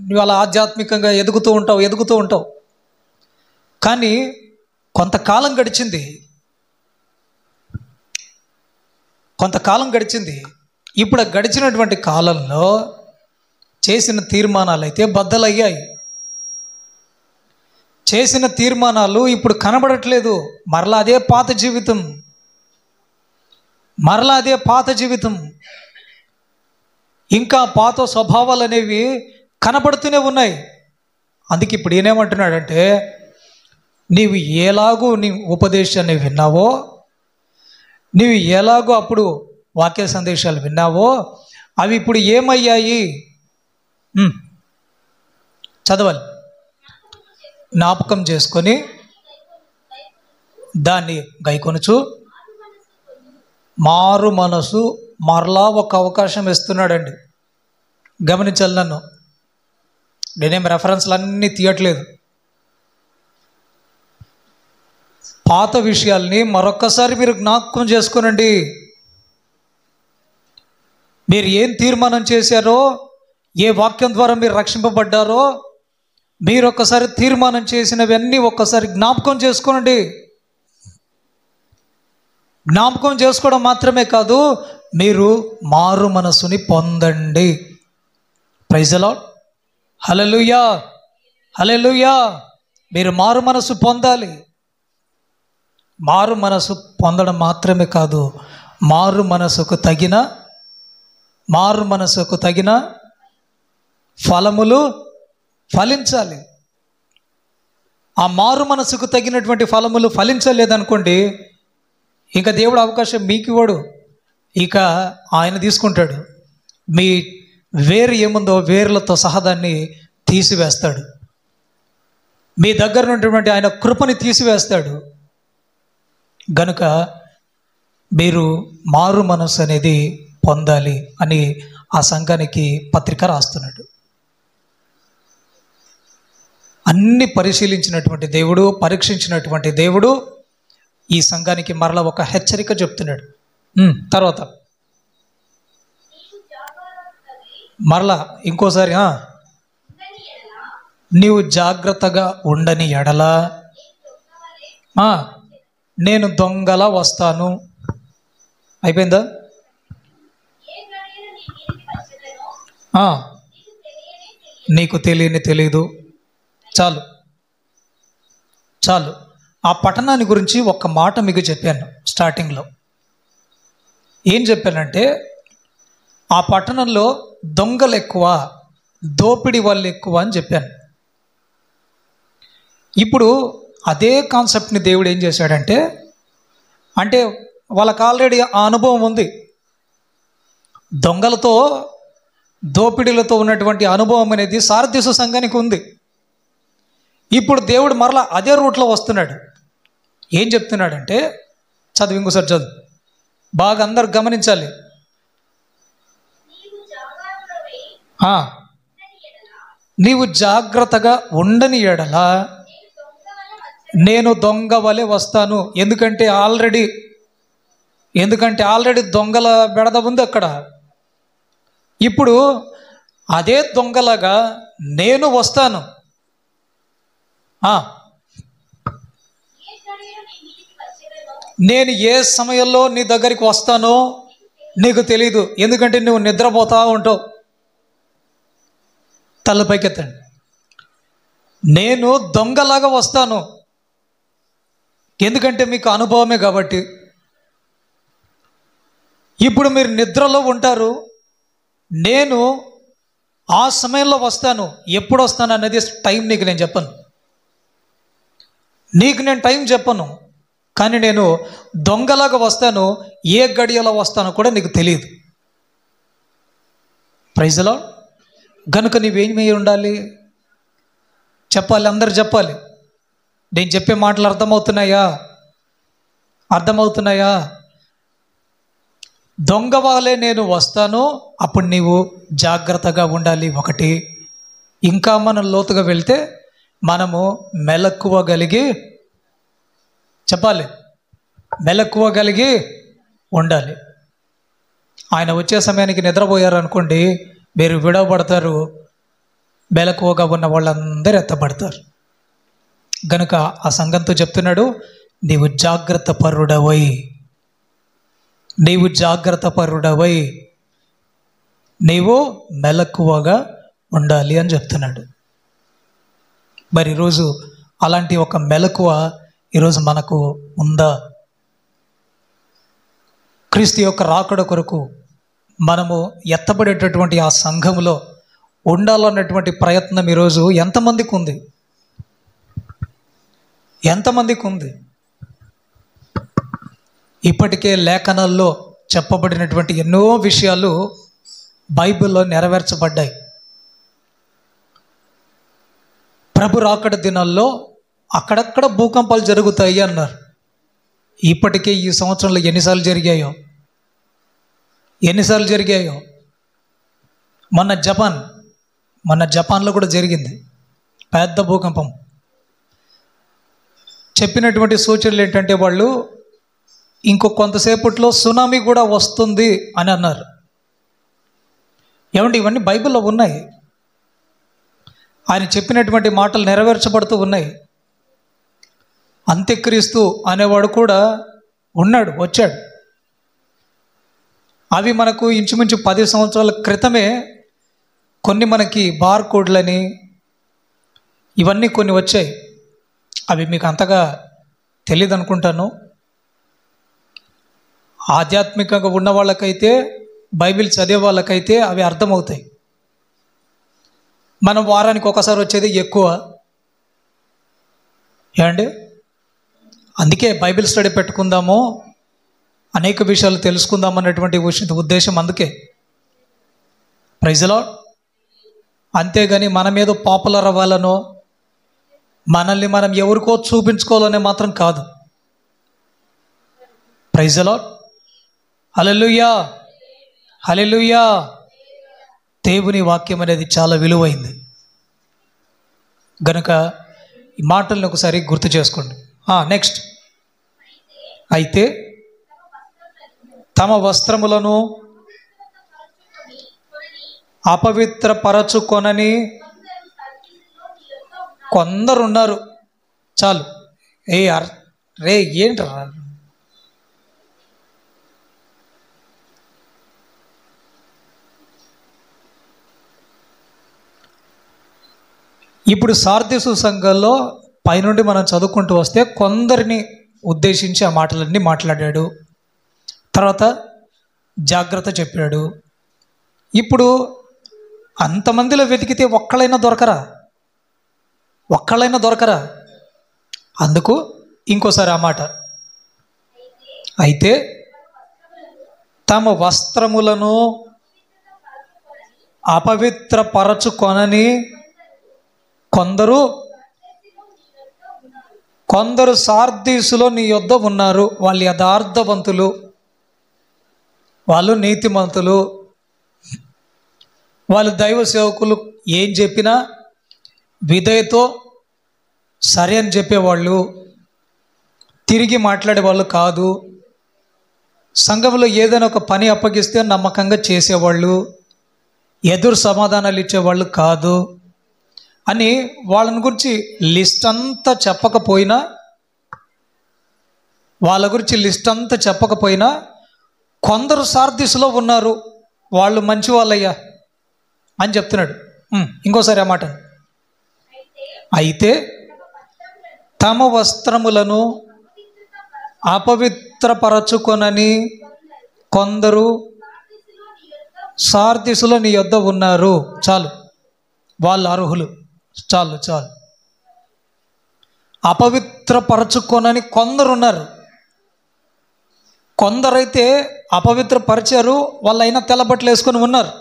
నువ్వు అలా ఆధ్యాత్మికంగా ఎదుగుతూ ఉంటావు. కానీ కొంతకాలం గడిచింది. ఇప్పుడు గడిచినటువంటి కాలంలో చేసిన తీర్మానాలు అయితే బద్దలయ్యాయి. చేసిన తీర్మానాలు ఇప్పుడు కనబడట్లేదు. మరలా అదే పాత జీవితం, ఇంకా పాత స్వభావాలు అనేవి కనబడుతూనే ఉన్నాయి. అందుకే ఇప్పుడు ఈయనేమంటున్నాడంటే, నీవు ఎలాగూ నీ ఉపదేశాన్ని విన్నావో, నీవు ఎలాగో అప్పుడు వాక్య సందేశాలు విన్నావో, అవి ఇప్పుడు ఏమయ్యాయి చదవాలి. జ్ఞాపకం చేసుకొని దాన్ని గైకొనుచు మారు మనసు, మరలా ఒక అవకాశం ఇస్తున్నాడండి. గమనించాలి, నేనేం రెఫరెన్స్లు అన్నీ తీయట్లేదు. పాత విషయాల్ని మరొక్కసారి మీరు జ్ఞాపకం చేసుకోనండి. మీరు ఏం తీర్మానం చేశారో, ఏ వాక్యం ద్వారా మీరు రక్షింపబడ్డారో, మీరు ఒక్కసారి తీర్మానం చేసినవన్నీ ఒక్కసారి జ్ఞాపకం చేసుకోనండి. జ్ఞాపకం చేసుకోవడం మాత్రమే కాదు, మీరు మారు మనసుని పొందండి. ప్రైజ్ ది లార్డ్, హల్లెలూయా, హల్లెలూయా. మీరు మారు మనసు పొందాలి. మారు మనసు పొందడం మాత్రమే కాదు, మారు మనసుకు తగిన ఫలములు ఫలించాలి. ఆ మారు మనసుకు తగినటువంటి ఫలములు ఫలించలేదనుకోండి, ఇంకా దేవుడు అవకాశం మీకు ఇవ్వడు. ఇక ఆయన తీసుకుంటాడు. మీ వేరు ఏముందో వేర్లతో సహా దాన్ని తీసివేస్తాడు. మీ దగ్గర ఉన్నటువంటి ఆయన కృపని తీసివేస్తాడు. గనుక మీరు మారు మనసు అనేది పొందాలి అని ఆ సంఘానికి పత్రిక రాస్తున్నాడు. అన్ని పరిశీలించినటువంటి దేవుడు, పరీక్షించినటువంటి దేవుడు ఈ సంఘానికి మరలా ఒక హెచ్చరిక చెప్తున్నాడు. తర్వాత మరలా ఇంకోసారి, నీవు జాగ్రత్తగా ఉండని ఎడల నేను దొంగలా వస్తాను. అయిపోయిందా? నీకు తెలియదు. చాలు. ఆ పట్టణాన్ని గురించి ఒక్క మాట మీకు చెప్పాను స్టార్టింగ్లో. ఏం చెప్పానంటే, ఆ పట్టణంలో దొంగలు ఎక్కువ, దోపిడీ వాళ్ళు ఎక్కువ అని చెప్పాను. ఇప్పుడు అదే కాన్సెప్ట్ని దేవుడు ఏం చేశాడంటే, అంటే వాళ్ళకి ఆల్రెడీ ఆ అనుభవం ఉంది. దొంగలతో, దోపిడీలతో ఉన్నటువంటి అనుభవం అనేది సార్దీసు సంఘానికి ఉంది. ఇప్పుడు దేవుడు మరలా అదే రూట్లో వస్తున్నాడు. ఏం చెప్తున్నాడంటే, ఇంకోసారి చదువు, బాగా అందరు గమనించాలి. నీవు జాగ్రత్తగా ఉండని ఎడల నేను దొంగ వలె వస్తాను. ఎందుకంటే ఆల్రెడీ దొంగల బెడద ఉంది అక్కడ. ఇప్పుడు అదే దొంగలాగా నేను వస్తాను. నేను ఏ సమయంలో నీ దగ్గరికి వస్తానో నీకు తెలీదు. ఎందుకంటే నువ్వు నిద్రపోతా ఉంటావు. తలపైకెత్తండి. నేను దొంగలాగా వస్తాను. ఎందుకంటే మీకు అనుభవమే కాబట్టి. ఇప్పుడు మీరు నిద్రలో ఉంటారు, నేను ఆ సమయంలో వస్తాను. ఎప్పుడు వస్తాను అనేది టైం నీకు నేను చెప్పను, నీకు నేను టైం చెప్పను. కానీ నేను దొంగలాగా వస్తాను, ఏ గడియలో వస్తానో కూడా నీకు తెలియదు. Praise the Lord. గనుక నీవేమి ఉండాలి? చెప్పాలి, అందరు చెప్పాలి. నేను చెప్పే మాటలు అర్థమవుతున్నాయా? దొంగ వాళ్ళే నేను వస్తాను, అప్పుడు నీవు జాగ్రత్తగా ఉండాలి. ఒకటి, ఇంకా మనం లోతుగా వెళ్తే మనము మెలకువగలిగి ఉండాలి. ఆయన వచ్చే సమయానికి నిద్రపోయారు అనుకోండి, మీరు విడవబడతారు, మెలకువగా ఉన్న వాళ్ళందరూ ఎత్తబడతారు. గనుక ఆ సంఘంతో చెప్తున్నాడు, నీవు జాగ్రత్త పరుడవై నీవు మెలకువగా ఉండాలి అని చెప్తున్నాడు. మరి ఈరోజు అలాంటి ఒక మెలకువ ఈరోజు మనకు ఉందా? క్రీస్తు యొక్క రాకడ కొరకు మనము ఎత్తబడేటటువంటి ఆ సంఘములో ఉండాలన్నటువంటి ప్రయత్నం ఈరోజు ఎంతమందికి ఉంది? ఇప్పటికే లేఖనాల్లో చెప్పబడినటువంటి ఎన్నో విషయాలు బైబిల్లో నెరవేర్చబడ్డాయి. ప్రభు రాకడ దినాల్లో అక్కడక్కడ భూకంపాలు జరుగుతాయి అన్నారు. ఇప్పటికే ఈ సంవత్సరంలో ఎన్నిసార్లు జరిగాయో. మొన్న జపాన్లో కూడా జరిగింది పెద్ద భూకంపం. చెప్పినటువంటి సూచనలు ఏంటంటే వాళ్ళు ఇంకో కొంతసేపట్లో సునామీ కూడా వస్తుంది అని అన్నారు. ఏమంటే ఇవన్నీ బైబిల్లో ఉన్నాయి. ఆయన చెప్పినటువంటి మాటలు నెరవేర్చబడుతూ ఉన్నాయి. అంత్యక్రీస్తు అనేవాడు కూడా వచ్చాడు. అవి మనకు ఇంచుమించు 10 సంవత్సరాల క్రితమే కొన్ని మనకి బార్ కోడ్లని ఇవన్నీ కొన్ని వచ్చాయి. అవి మీకు అంతగా తెలియదు అనుకుంటాను. ఆధ్యాత్మికంగా ఉన్న వాళ్ళకైతే, బైబిల్ చదివే వాళ్ళకైతే అవి అర్థమవుతాయి. మనం వారానికి ఒకసారి వచ్చేది ఎక్కువ ఏమండి. అందుకే బైబిల్ స్టడీ పెట్టుకుందాము, అనేక విషయాలు తెలుసుకుందాం అన్నటువంటి ఉద్దేశం. అందుకే ప్రైజ్ ది లార్డ్. అంతేగాని మన మీద పాపులర్ అవ్వాలనో, మనల్ని మనం ఎవరికో చూపించుకోవాలనే మాత్రం కాదు. Praise the lord. హల్లెలూయా. దేవుని వాక్యం అనేది చాలా విలువైంది. గనుక ఈ మాటలను ఒకసారి గుర్తు చేసుకోండి. నెక్స్ట్, అయితే తమ వస్త్రములను అపవిత్రపరచుకొనని కొందరున్నారు. చాలు. ఏంట్రా ఇప్పుడు సార్దీసు సంఘంలో పైనుండి మనం చదువుకుంటూ వస్తే కొందరిని ఉద్దేశించి ఆ మాటలన్నీ మాట్లాడాడు. తర్వాత జాగ్రత్త చెప్పాడు. ఇప్పుడు అంతమందిలో వెతికితే ఒక్కళ్ళైనా దొరకరా? అందుకు ఇంకోసారి ఆ మాట, అయితే తమ వస్త్రములను అపవిత్రపరచుకొనని కొందరు సార్దీసులో నీ యొద్ద ఉన్నారు. వాళ్ళు యథార్థవంతులు, వాళ్ళు నీతిమంతులు, వాళ్ళు దైవ సేవకులు. ఏం చెప్పినా విధేయతో సరే అని చెప్పేవాళ్ళు, తిరిగి మాట్లాడేవాళ్ళు కాదు. సంఘంలో ఏదైనా ఒక పని అప్పగిస్తే నమ్మకంగా చేసేవాళ్ళు, ఎదురు సమాధానాలు ఇచ్చేవాళ్ళు కాదు అని వాళ్ళని గురించి లిస్ట్ అంతా చెప్పకపోయినా కొందరు సార్దీసులో ఉన్నారు, వాళ్ళు మంచి వాళ్ళయ్యా అని చెప్తున్నాడు. ఇంకోసారి ఆ మాట, అయితే తమ వస్త్రములను అపవిత్రపరచుకొనని కొందరు సార్దీసులో నీ యొద్ద ఉన్నారు. చాలు, వాళ్ళు అర్హులు. చాలు చాలు. అపవిత్రపరచుకొనని కొందరు ఉన్నారు. కొందరైతే అపవిత్రపరిచారు, వాళ్ళైనా తెల్లబట్టలు వేసుకొని ఉన్నారు.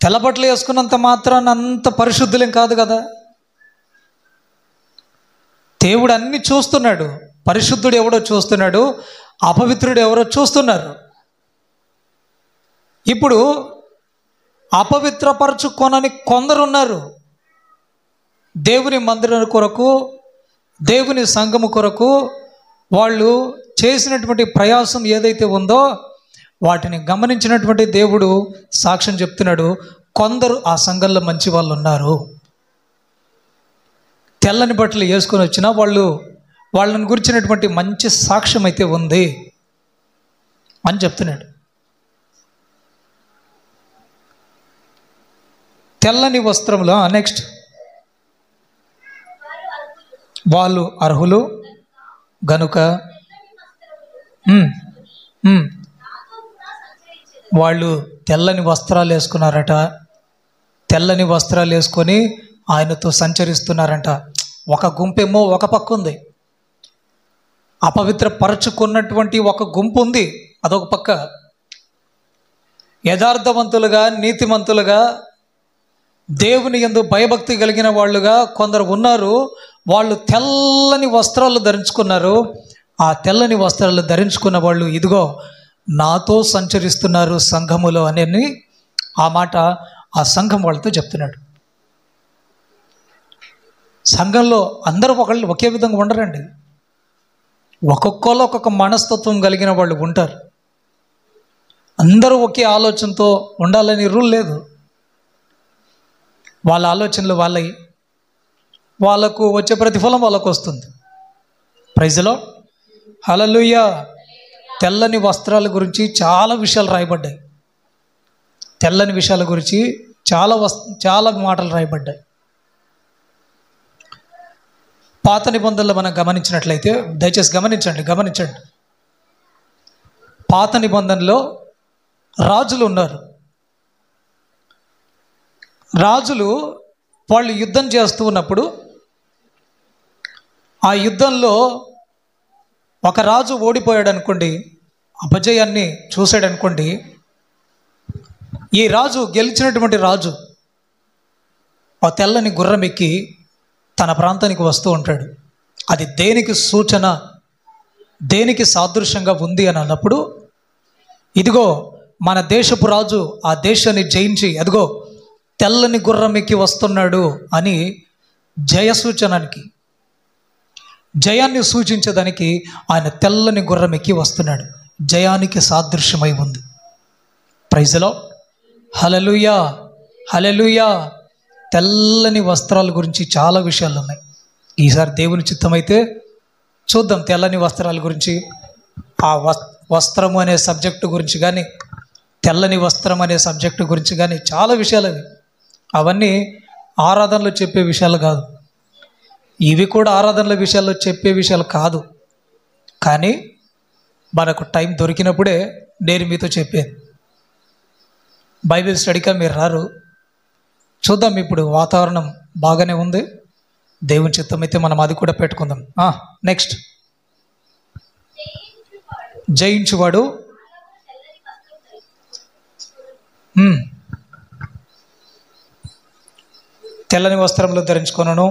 తెల్లబట్టలు వేసుకున్నంత మాత్రాన అంత పరిశుద్ధులేం కాదు కదా. దేవుడు అన్ని చూస్తున్నాడు. పరిశుద్ధుడు ఎవడో చూస్తున్నాడు, అపవిత్రుడు ఎవరో చూస్తున్నారు. ఇప్పుడు అపవిత్రపరచుకొనని కొందరు ఉన్నారు. దేవుని మందిరం కొరకు, దేవుని సంఘము కొరకు వాళ్ళు చేసినటువంటి ప్రయాసం ఏదైతే ఉందో వాటిని గమనించినటువంటి దేవుడు సాక్ష్యం చెప్తున్నాడు. కొందరు ఆ సంఘంలో మంచి వాళ్ళు ఉన్నారు. తెల్లని బట్టలు వేసుకొని వచ్చినా వాళ్ళని గురించినటువంటి మంచి సాక్ష్యం అయితే ఉంది అని చెప్తున్నాడు. తెల్లని వస్త్రంలో నెక్స్ట్ వాళ్ళు అర్హులు గనుక వాళ్ళు తెల్లని వస్త్రాలు వేసుకున్నారట. తెల్లని వస్త్రాలు వేసుకొని ఆయనతో సంచరిస్తున్నారంట. ఒక గుంపేమో ఒక పక్క ఉంది, అపవిత్రపరచుకున్నటువంటి ఒక గుంపు ఉంది అదొక పక్క. యథార్థవంతులుగా, నీతిమంతులుగా, దేవుని యందు భయభక్తి కలిగిన వాళ్ళుగా కొందరు ఉన్నారు. వాళ్ళు తెల్లని వస్త్రాలు ధరించుకున్నారు. ఆ తెల్లని వస్త్రాలు ధరించుకున్న వాళ్ళు ఇదిగో నాతో సంచరిస్తున్నారు సంఘములో అని ఆ మాట ఆ సంఘం వాళ్ళతో చెప్తున్నాడు. సంఘంలో అందరూ ఒకళ్ళు ఒకే విధంగా ఉండరండి. ఒక్కొక్కళ్ళు ఒక్కొక్క మనస్తత్వం కలిగిన వాళ్ళు ఉంటారు. అందరూ ఒకే ఆలోచనతో ఉండాలని రూల్ లేదు. వాళ్ళ ఆలోచనలు వాళ్ళకు వచ్చే ప్రతిఫలం వాళ్ళకు వస్తుంది. ప్రైజ్లో హల్లెలూయా. తెల్లని వస్త్రాల గురించి చాలా విషయాలు రాయబడ్డాయి. తెల్లని విషయాల గురించి చాలా మాటలు రాయబడ్డాయి. పాత నిబంధనలు మనం గమనించినట్లయితే, దయచేసి గమనించండి. పాత నిబంధనలో రాజులు ఉన్నారు. రాజులు వాళ్ళు యుద్ధం చేస్తూ ఉన్నప్పుడు ఆ యుద్ధంలో ఒక రాజు ఓడిపోయాడు అనుకోండి, అపజయాన్ని చూశాడు అనుకోండి, ఈ రాజు గెలిచినటువంటి రాజు ఆ తెల్లని గుర్రం ఎక్కి తన ప్రాంతానికి వస్తూ ఉంటాడు. అది దేనికి సూచన, దేనికి సాదృశ్యంగా ఉంది అని అన్నప్పుడు, ఇదిగో మన దేశపు రాజు ఆ దేశాన్ని జయించి అదిగో తెల్లని గుర్రం ఎక్కి వస్తున్నాడు అని జయసూచనానికి, జయాన్ని సూచించడానికి ఆయన తెల్లని గుర్రం ఎక్కి వస్తున్నాడు. జయానికి సాదృశ్యమై ఉంది. ప్రైజ్లో హల్లెలూయా, హల్లెలూయా. తెల్లని వస్త్రాల గురించి చాలా విషయాలు ఉన్నాయి. ఈసారి దేవుని చిత్తమైతే చూద్దాం తెల్లని వస్త్రాల గురించి, ఆ వస్త్రము అనే సబ్జెక్టు గురించి కానీ, తెల్లని వస్త్రం అనే సబ్జెక్టు గురించి కానీ చాలా విషయాలు అవి. అవన్నీ ఆరాధనలో చెప్పే విషయాలు కాదు, ఇవి కూడా ఆరాధనల విషయాల్లో చెప్పే విషయాలు కాదు. కానీ మనకు టైం దొరికినప్పుడే నేను మీతో చెప్పేది. బైబిల్ స్టడీగా మీరు రారు. చూద్దాం, ఇప్పుడు వాతావరణం బాగానే ఉంది. దేవుని చిత్తం అయితే మనం అది కూడా పెట్టుకుందాం. నెక్స్ట్ జయించువాడు తెల్లని వస్త్రంలో ధరించుకొనును.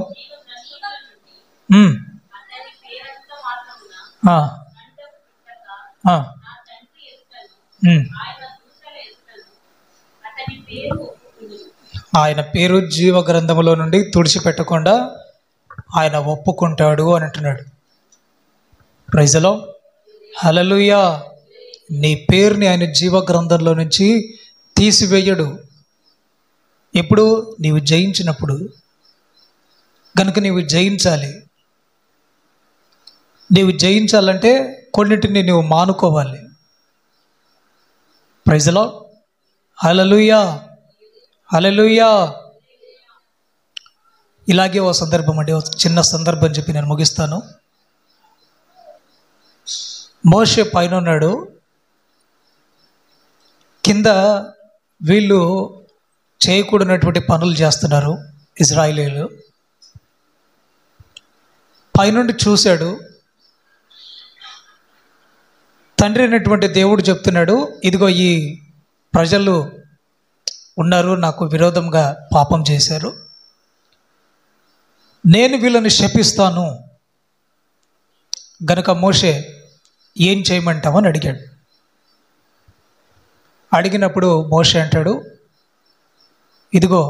ఆయన పేరు జీవ గ్రంథములో నుండి తుడిచిపెట్టకుండా ఆయన ఒప్పుకుంటాడు అని అంటున్నాడు. ప్రైజ్లో హల్లెలూయా. నీ పేరుని ఆయన జీవ గ్రంథంలో నుంచి తీసివేయడు. ఎప్పుడు? నీవు జయించినప్పుడు. కనుక నీవు జయించాలి. నీవు జయించాలంటే కొన్నిటిని నువ్వు మానుకోవాలి. ప్రైజ్లో హల్లెలూయా, హల్లెలూయా. ఇలాగే ఓ సందర్భం అండి, ఒక చిన్న సందర్భం చెప్పి నేను ముగిస్తాను. మోషే పైన ఉన్నాడు, కింద వీళ్ళు చేయకూడనటువంటి పనులు చేస్తున్నారు ఇజ్రాయేలీలు. పైనుండి చూశాడు. తండ్రి అయినటువంటి దేవుడు చెప్తున్నాడు, ఇదిగో ఈ ప్రజలు ఉన్నారు, నాకు విరోధంగా పాపం చేశారు, నేను వీళ్ళని శపిస్తాను, గనుక మోషే ఏం చేయమంటావని అడిగాడు. అడిగినప్పుడు మోషే అంటాడు, ఇదిగో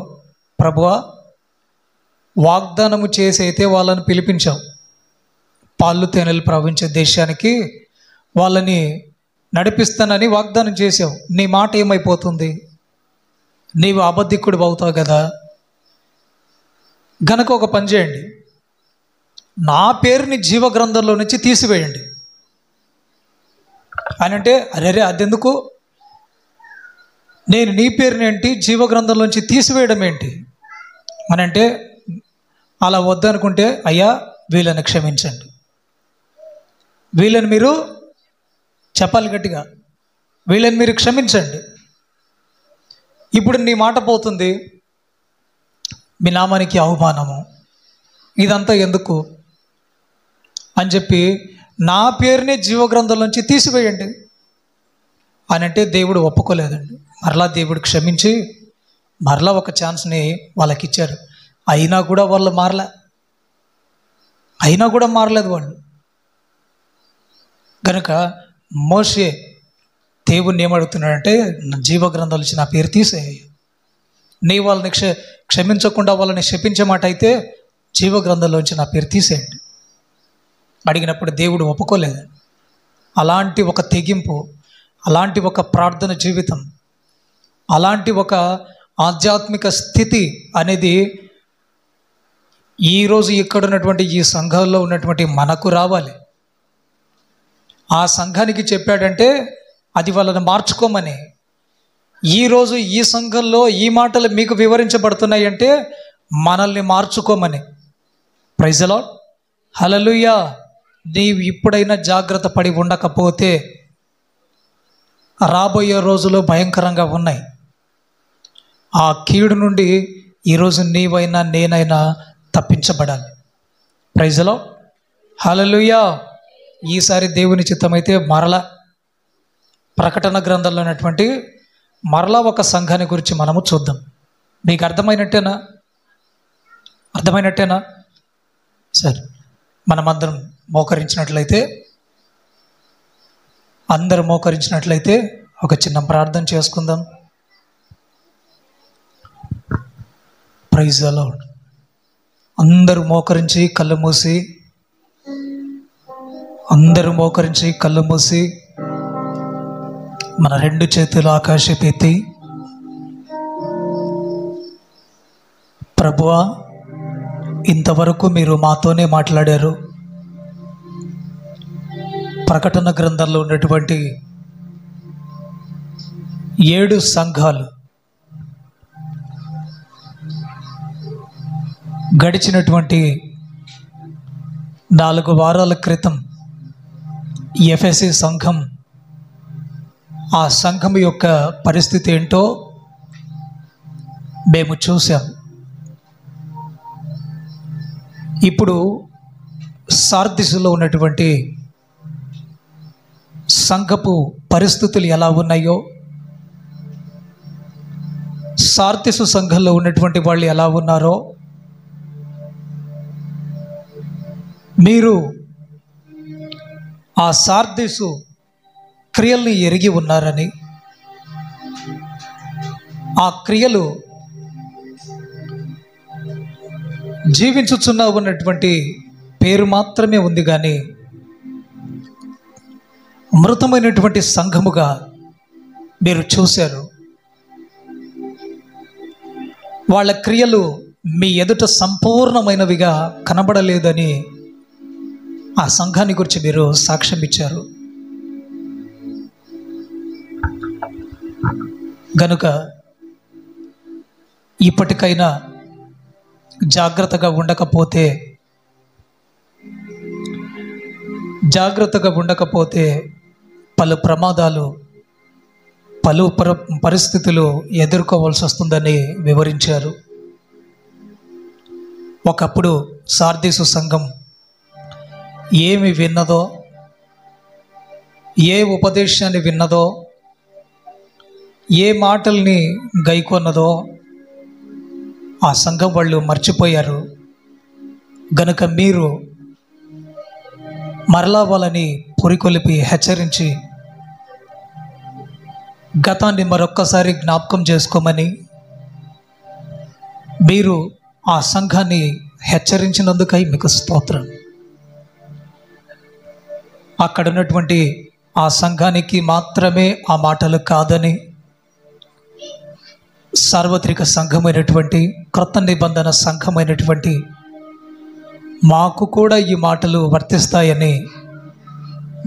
ప్రభువా, వాగ్దానము చేసి అయితే వాళ్ళని పిలిపించావు, పాలు తేనెలు ప్రవహించే దేశానికి వాళ్ళని నడిపిస్తానని వాగ్దానం చేసావు. నీ మాట ఏమైపోతుంది? నీవు అబద్ధికుడు అవుతావు కదా. గనక ఒక పని చేయండి, నా పేరుని జీవ గ్రంథంలో నుంచి తీసివేయండి అని అంటే, అరే అదెందుకు? నేను నీ పేరుని ఏంటి జీవ గ్రంథంలోంచి తీసివేయడం ఏంటి అని అంటే, అలా వద్దనుకుంటే అయ్యా వీళ్ళని క్షమించండి, వీళ్ళని మీరు చెప్పాలి గట్టిగా, వీళ్ళని మీరు క్షమించండి. ఇప్పుడు నీ మాట పోతుంది, మీ నామానికి అవమానము, ఇదంతా ఎందుకు అని చెప్పి నా పేరునే జీవగ్రంథంలోంచి తీసివేయండి అని అంటే దేవుడు ఒప్పుకోలేదండి. మరలా దేవుడు క్షమించి మరలా ఒక ఛాన్స్ని వాళ్ళకి ఇచ్చారు. అయినా కూడా వాళ్ళు మారలేదు వాళ్ళు. కనుక మోషే దేవుణ్ణి ఏమడుగుతున్నాడంటే, జీవగ్రంథాలు ఇచ్చి నా పేరు తీసేయి, నీ వాళ్ళని క్షమించకుండా వాళ్ళని శపించే మాట అయితే జీవగ్రంథంలోంచి నా పేరు తీసేయండి అడిగినప్పుడు దేవుడు ఒప్పుకోలేదు. అలాంటి ఒక తెగింపు, అలాంటి ఒక ప్రార్థన జీవితం, అలాంటి ఒక ఆధ్యాత్మిక స్థితి అనేది ఈరోజు ఇక్కడ ఉన్నటువంటి ఈ సంఘంలో ఉన్నటువంటి మనకు రావాలి. ఆ సంఘానికి చెప్పాడంటే అది వాళ్ళని మార్చుకోమని. ఈరోజు ఈ సంఘంలో ఈ మాటలు మీకు వివరించబడుతున్నాయి అంటే మనల్ని మార్చుకోమని. ప్రైజ్ ది లార్డ్, హల్లెలూయా. నీవు ఇప్పుడైనా జాగ్రత్త పడి ఉండకపోతే రాబోయే రోజులు భయంకరంగా ఉన్నాయి. ఆ కీడు నుండి ఈరోజు నీవైనా నేనైనా తప్పించబడాలి. ప్రైజ్ ది లార్డ్, హల్లెలూయా. ఈసారి దేవుని చిత్తమైతే మరలా ప్రకటన గ్రంథంలో ఉన్నటువంటి మరలా ఒక సంఘాన్ని గురించి మనము చూద్దాం. మీకు అర్థమైనట్టేనా? సరే, మనమందరం మోకరించినట్లయితే ఒక చిన్న ప్రార్థన చేసుకుందాం. Praise the Lord. అందరూ మోకరించి కళ్ళు మూసి మన రెండు చేతులు ఆకాశపెత్తి, ప్రభువా, ఇంతవరకు మీరు మాతోనే మాట్లాడారు. ప్రకటన గ్రంథంలో ఉన్నటువంటి 7 సంఘాలు గడిచినటువంటి 4 వారాల క్రితం ఎఫెసీ సంఘం, ఆ సంఘం యొక్క పరిస్థితి ఏంటో మేము చూసాం. ఇప్పుడు సార్దిస్సులో ఉన్నటువంటి సంఘపు పరిస్థితులు ఎలా ఉన్నాయో, సార్దిస్సు సంఘంలో ఉన్నటువంటి వాళ్ళు ఎలా ఉన్నారో మీరు ఆ సార్దిస్సు క్రియల్ని ఎరిగి ఉన్నారని, ఆ క్రియలు జీవించుచున్నా ఉన్నటువంటి పేరు మాత్రమే ఉంది, కానీ మృతమైనటువంటి సంఘముగా మీరు చూశారు. వాళ్ళ క్రియలు మీ ఎదుట సంపూర్ణమైనవిగా కనబడలేదని ఆ సంఘాన్ని గురించి మీరు సాక్ష్యం ఇచ్చారు. గనుక ఇప్పటికైనా జాగ్రత్తగా ఉండకపోతే జాగ్రత్తగా ఉండకపోతే పలు ప్రమాదాలు, పలు పరిస్థితులు ఎదుర్కోవాల్సి వస్తుందని వివరించారు. ఒకప్పుడు సార్దీసు సంఘం ఏమి విన్నదో, ఏ ఉపదేశాన్ని విన్నదో, ఏ మాటల్ని గైకొన్నదో ఆ సంఘం వాళ్ళు మర్చిపోయారు. గనుక మీరు మరలా వాళ్ళని పురికొలిపి హెచ్చరించి గతాన్ని మరొక్కసారి జ్ఞాపకం చేసుకోమని మీరు ఆ సంఘాన్ని హెచ్చరించినందుకై మీకు స్తోత్రం. అక్కడ ఉన్నటువంటి ఆ సంఘానికి మాత్రమే ఆ మాటలు కాదని, సార్వత్రిక సంఘమైనటువంటి క్రొత్త నిబంధన సంఘమైనటువంటి మాకు కూడా ఈ మాటలు వర్తిస్తాయని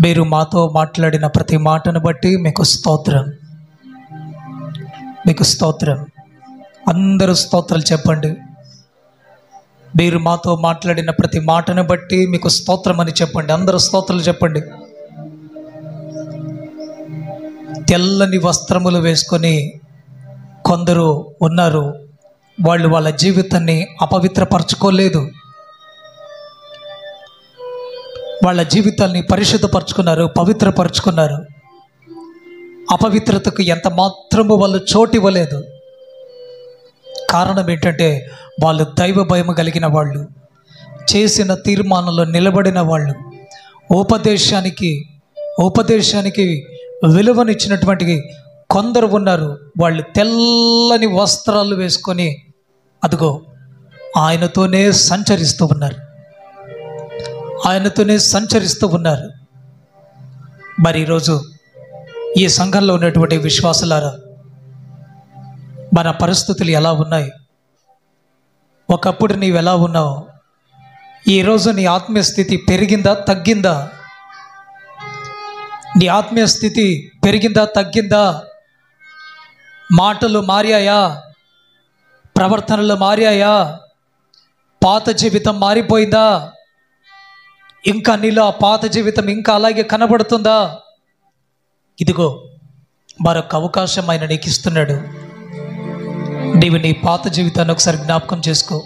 మీరు మాతో మాట్లాడిన ప్రతి మాటను బట్టి మీకు స్తోత్రం, మీకు స్తోత్రం. అందరూ స్తోత్రాలు చెప్పండి. మీరు మాతో మాట్లాడిన ప్రతి మాటను బట్టి మీకు స్తోత్రం అని చెప్పండి. అందరూ స్తోత్రాలు చెప్పండి. తెల్లని వస్త్రములు వేసుకొని కొందరు ఉన్నారు, వాళ్ళు వాళ్ళ జీవితాన్ని అపవిత్రపరచుకోలేదు, వాళ్ళ జీవితాన్ని పరిశుద్ధపరచుకున్నారు, పవిత్రపరచుకున్నారు. అపవిత్రతకు ఎంత మాత్రము వాళ్ళు చోటు ఇవ్వలేదు. కారణం ఏంటంటే వాళ్ళు దైవ భయం కలిగిన వాళ్ళు, చేసిన తీర్మానంలో నిలబడిన వాళ్ళు, ఉపదేశానికి విలువనిచ్చినటువంటి కొందరు ఉన్నారు. వాళ్ళు తెల్లని వస్త్రాలు వేసుకొని అదిగో ఆయనతోనే సంచరిస్తూ ఉన్నారు. మరి ఈరోజు ఈ సంఘంలో ఉన్నటువంటి విశ్వాసులారా, మన పరిస్థితులు ఎలా ఉన్నాయి? ఒకప్పుడు నీవు ఎలా ఉన్నావు? ఈరోజు నీ ఆత్మీయ స్థితి పెరిగిందా, తగ్గిందా? నీ ఆత్మీయ స్థితి పెరిగిందా, తగ్గిందా? మాటలు మారాయా? ప్రవర్తనలు మారాయా? పాత జీవితం మారిపోయిందా? ఇంకా నీలో ఆ పాత జీవితం ఇంకా అలాగే కనబడుతుందా? ఇదిగో మరొక అవకాశం ఆయన నీకు ఇస్తున్నాడు. నీవు నీ పాత జీవితాన్ని ఒకసారి జ్ఞాపకం చేసుకో.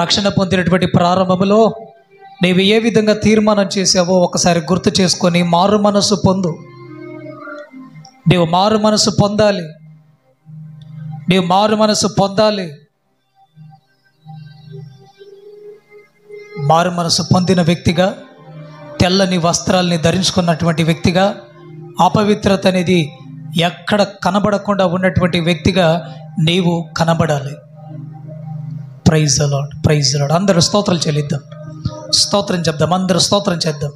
రక్షణ పొందినటువంటి ప్రారంభంలో నీవు ఏ విధంగా తీర్మానం చేసావో ఒకసారి గుర్తు చేసుకొని మారు మనసు పొందు. నీవు మారు మనసు పొందాలి. మారు మనసు పొందిన వ్యక్తిగా, తెల్లని వస్త్రాల్ని ధరించుకున్నటువంటి వ్యక్తిగా, అపవిత్రత అనేది ఎక్కడ కనబడకుండా ఉన్నటువంటి వ్యక్తిగా నీవు కనబడాలి. Praise the lord, praise the Lord. అందరూ స్తోత్రాలు చెల్లిద్దాం, స్తోత్రం చెప్దాం, అందరూ స్తోత్రం చేద్దాం.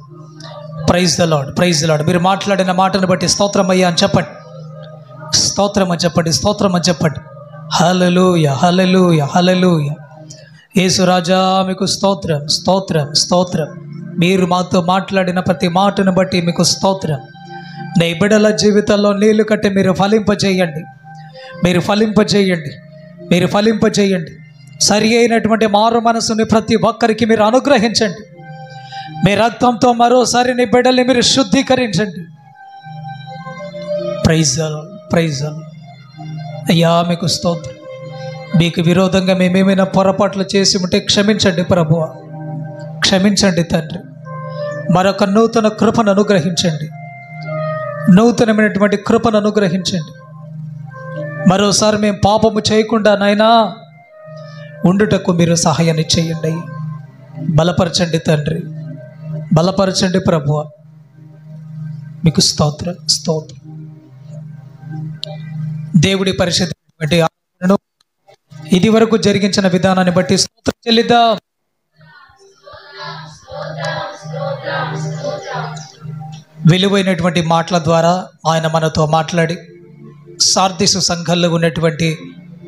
Praise the lord, praise the Lord. మీరు మాట్లాడిన మాటను బట్టి స్తోత్రం అయ్యా అని చెప్పండి, స్తోత్రం అని చెప్పండి, స్తోత్రం అని చెప్పండి. హల్లెలూయా, హల్లెలూయా, హల్లెలూయా. యేసు రాజా మీకు స్తోత్రం, స్తోత్రం, స్తోత్రం. మీరు మాతో మాట్లాడిన ప్రతి మాటను బట్టి మీకు స్తోత్రం. నీ బిడ్డల జీవితంలో నీళ్లు కట్టి మీరు ఫలింపజేయండి, మీరు ఫలింపజేయండి, మీరు ఫలింపజేయండి. సరి అయినటువంటి మారు మనసుని ప్రతి ఒక్కరికి మీరు అనుగ్రహించండి. మీ రక్తంతో మరోసారి నీ బిడ్డల్ని మీరు శుద్ధీకరించండి. Praise the lord, praise the lord. అయ్యా మీకు స్తోత్రం. మీకు విరోధంగా మేమేమైనా పొరపాట్లు చేసి ఉంటే క్షమించండి ప్రభువా, క్షమించండి తండ్రి. మరొక నూతన కృపను అనుగ్రహించండి, నూతనమైనటువంటి కృపను అనుగ్రహించండి. మరోసారి మేము పాపము చేయకుండా నాయనా ఉండుటకు మీరు సహాయాన్ని చేయండి. బలపరచండి తండ్రి, బలపరచండి ప్రభువా. మీకు స్తోత్రం, స్తోత్రం. దేవుడి పరిశుద్ధమైనటువంటి ఆరాధనను ఇది వరకు జరిగించిన విధానాన్ని బట్టి స్తోత్రం చెల్లిద్దాం. విలువైనటువంటి మాటల ద్వారా ఆయన మనతో మాట్లాడి సార్దీసు సంఘంలో ఉన్నటువంటి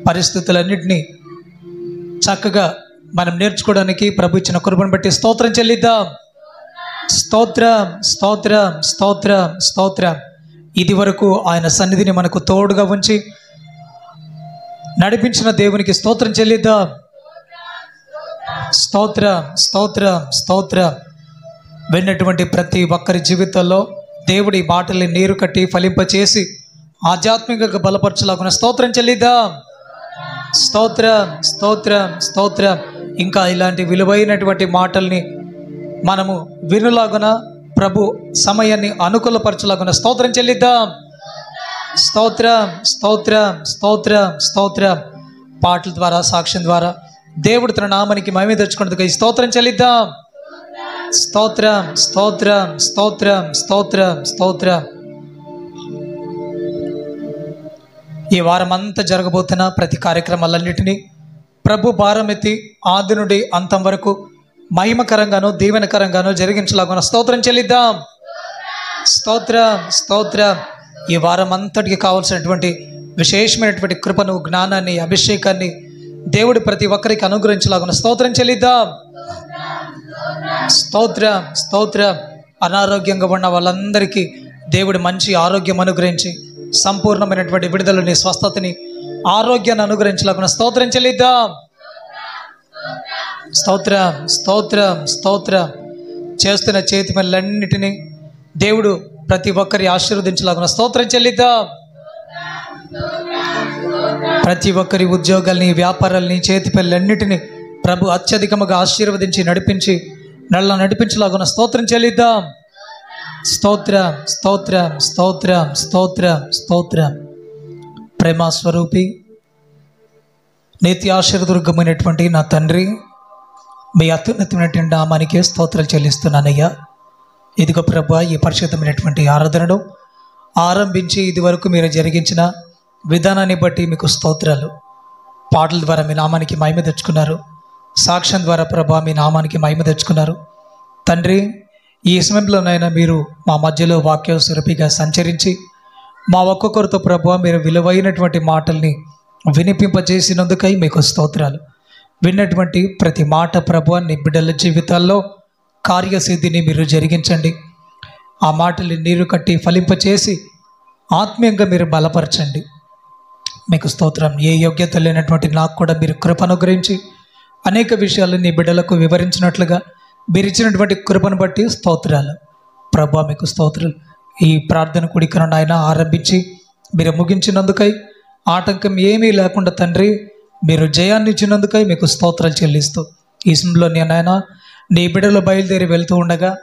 పరిస్థితులన్నింటినీ చక్కగా మనం నేర్చుకోవడానికి ప్రభు ఇచ్చిన కృపను బట్టి స్తోత్రం చెల్లిద్దాం. స్తోత్రం, స్తోత్రం, స్తోత్రం, స్తోత్రం. ఇది వరకు ఆయన సన్నిధిని మనకు తోడుగా ఉంచి నడిపించిన దేవునికి స్తోత్రం చెల్లిద్దాం. స్తోత్రం, స్తోత్రం, స్తోత్రం. విన్నటువంటి ప్రతి ఒక్కరి జీవితంలో దేవుడి మాటల్ని నీరు కట్టి ఫలింపచేసి ఆధ్యాత్మికంగా బలపరచలాగున స్తోత్రం చెల్లిద్దాం. స్తోత్రం, స్తోత్రం, స్తోత్రం. ఇంకా ఇలాంటి విలువైనటువంటి మాటల్ని మనము వినులాగున ప్రభు సమయాన్ని అనుకూలపరచలాగున స్తోత్రం చెల్లిద్దాం. స్తోత్రం, స్తోత్రం, స్తోత్రం, స్తోత్రం. పాటల ద్వారా, సాక్ష్యం ద్వారా దేవుడు తన నామానికి మహిమ తెచ్చుకున్నందుకు ఈ స్తోత్రం చెల్లిద్దాం. స్తోత్రం, స్తోత్రం, స్తోత్రం, స్తోత్రం, స్తోత్రం. ఈ వారం అంతా జరగబోతున్న ప్రతి కార్యక్రమాలన్నిటినీ ప్రభు భారమెత్తి ఆది నుండి అంతం వరకు మహిమకరంగాను దీవెనకరంగాను జరిగించలాగున స్తోత్రం చెల్లిద్దాం. స్తోత్రం, స్తోత్రం. ఈ వారం అంతటికి కావాల్సినటువంటి విశేషమైనటువంటి కృపను, జ్ఞానాన్ని, అభిషేకాన్ని దేవుడు ప్రతి ఒక్కరికి అనుగ్రహించలాగున స్తోత్రం చెల్లిద్దాం. స్తోత్రం, స్తోత్రం. అనారోగ్యంగా ఉన్న వాళ్ళందరికీ దేవుడు మంచి ఆరోగ్యం అనుగ్రహించి సంపూర్ణమైనటువంటి విడుదలని, స్వస్థతని, ఆరోగ్యాన్ని అనుగ్రహించలాగున స్తోత్రం చెల్లిద్దాం. స్తోత్రం, స్తోత్రం, స్తోత్రం. చేస్తున్న చేతి పనులన్నిటినీ దేవుడు ప్రతి ఒక్కరి ఆశీర్వదించలాగున స్తోత్రం చెల్లిద్దాం. ప్రతి ఒక్కరి ఉద్యోగాల్ని, వ్యాపారాల్ని, చేతి పనులన్నిటినీ ప్రభు అత్యధికముగా ఆశీర్వదించి నడిపించలాగున స్తోత్రం చెల్లిద్దాం. స్తోత్రం, స్తోత్రం, స్తోత్రం, స్తోత్రం, స్తోత్రం. ప్రేమ స్వరూపి, నిత్య ఆశీర్వదుర్గమైనటువంటి నా తండ్రి, మీ అత్యున్నతమైనటువంటి నామానికే స్తోత్రాలు చెల్లిస్తున్నానయ్యా. ఇదిగో ప్రభు, ఈ పరిశుద్ధమైనటువంటి ఆరాధనను ఆరంభించి ఇదివరకు మీరు జరిగించిన విధానాన్ని బట్టి మీకు స్తోత్రాలు. పాటల ద్వారా మీ నామానికి మహిమ తెచ్చుకున్నారు. సాక్ష్యం ద్వారా ప్రభు మీ నామానికి మహిమ తెచ్చుకున్నారు. తండ్రి, ఈ సమయంలోనైనా మీరు మా మధ్యలో వాక్య స్వరూపిగా సంచరించి మా ఒక్కొక్కరితో ప్రభు మీరు విలువైనటువంటి మాటల్ని వినిపింపజేసినందుకై మీకు స్తోత్రాలు. విన్నటువంటి ప్రతి మాట ప్రభు నీ బిడ్డల జీవితాల్లో కార్యసిద్ధిని మీరు జరిగించండి. ఆ మాటల్ని నీరు కట్టి ఫలింపచేసి ఆత్మీయంగా మీరు బలపరచండి. మీకు స్తోత్రం. ఏ యోగ్యత లేనటువంటి నాకు కూడా మీరు కృప అనుగ్రహించి అనేక విషయాలు నీ బిడ్డలకు వివరించినట్లుగా మీరు ఇచ్చినటువంటి కృపను బట్టి స్తోత్రాలు ప్రభా. మీకు స్తోత్రాలు. ఈ ప్రార్థన కూడికను నాయన ఆరంభించి మీరు ముగించినందుకై, ఆటంకం ఏమీ లేకుండా తండ్రి మీరు జయాన్ని ఇచ్చినందుకై మీకు స్తోత్రాలు చెల్లిస్తూ, ఈ సమయంలో నాయన నీ బిడ్డలు బయలుదేరి వెళ్తూ ఉండగా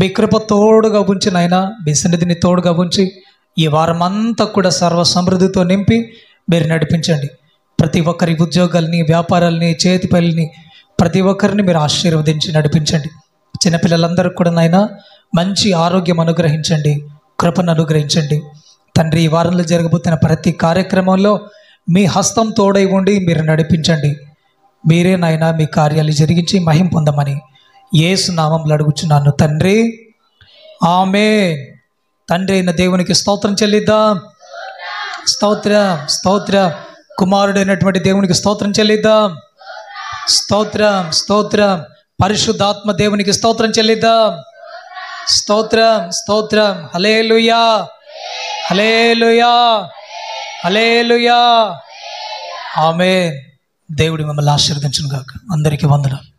మీ కృప తోడుగా ఉంచి నాయన, మీ సన్నిధిని తోడుగా ఉంచి ఈ వారం అంతా కూడా సర్వ సమృద్ధితో నింపి మీరు నడిపించండి. ప్రతి ఒక్కరి ఉద్యోగాల్ని, వ్యాపారాలని, చేతి పనులని ప్రతి ఒక్కరిని మీరు ఆశీర్వదించి నడిపించండి. చిన్నపిల్లలందరూ కూడా నాయన మంచి ఆరోగ్యం అనుగ్రహించండి, కృపను అనుగ్రహించండి తండ్రి. ఈ వారంలో జరగబోతున్న ప్రతి కార్యక్రమంలో మీ హస్తం తోడై ఉండి మీరు నడిపించండి. మీరే నాయన మీ కార్యాలు జరిగించి మహిమ పొందమని యేసు నామములో అడుగుచున్నాను తండ్రి, ఆమేన్. తండ్రి అయిన దేవునికి స్తోత్రం చెల్లిద్దాం. స్తోత్రం, స్తోత్రం. కుమారుడైనటువంటి దేవునికి స్తోత్రం చెల్లిద్దాం. స్తోత్రం, స్తోత్రం. పరిశుద్ధాత్మ దేవునికి స్తోత్రం చెల్లిద్దాం. స్తోత్రం, స్తోత్రం. హల్లెలూయా, హల్లెలూయా, హల్లెలూయా. ఆమేన్. దేవుడు మిమ్మల్ని ఆశీర్వదించును గాక. అందరికీ వందనాలు.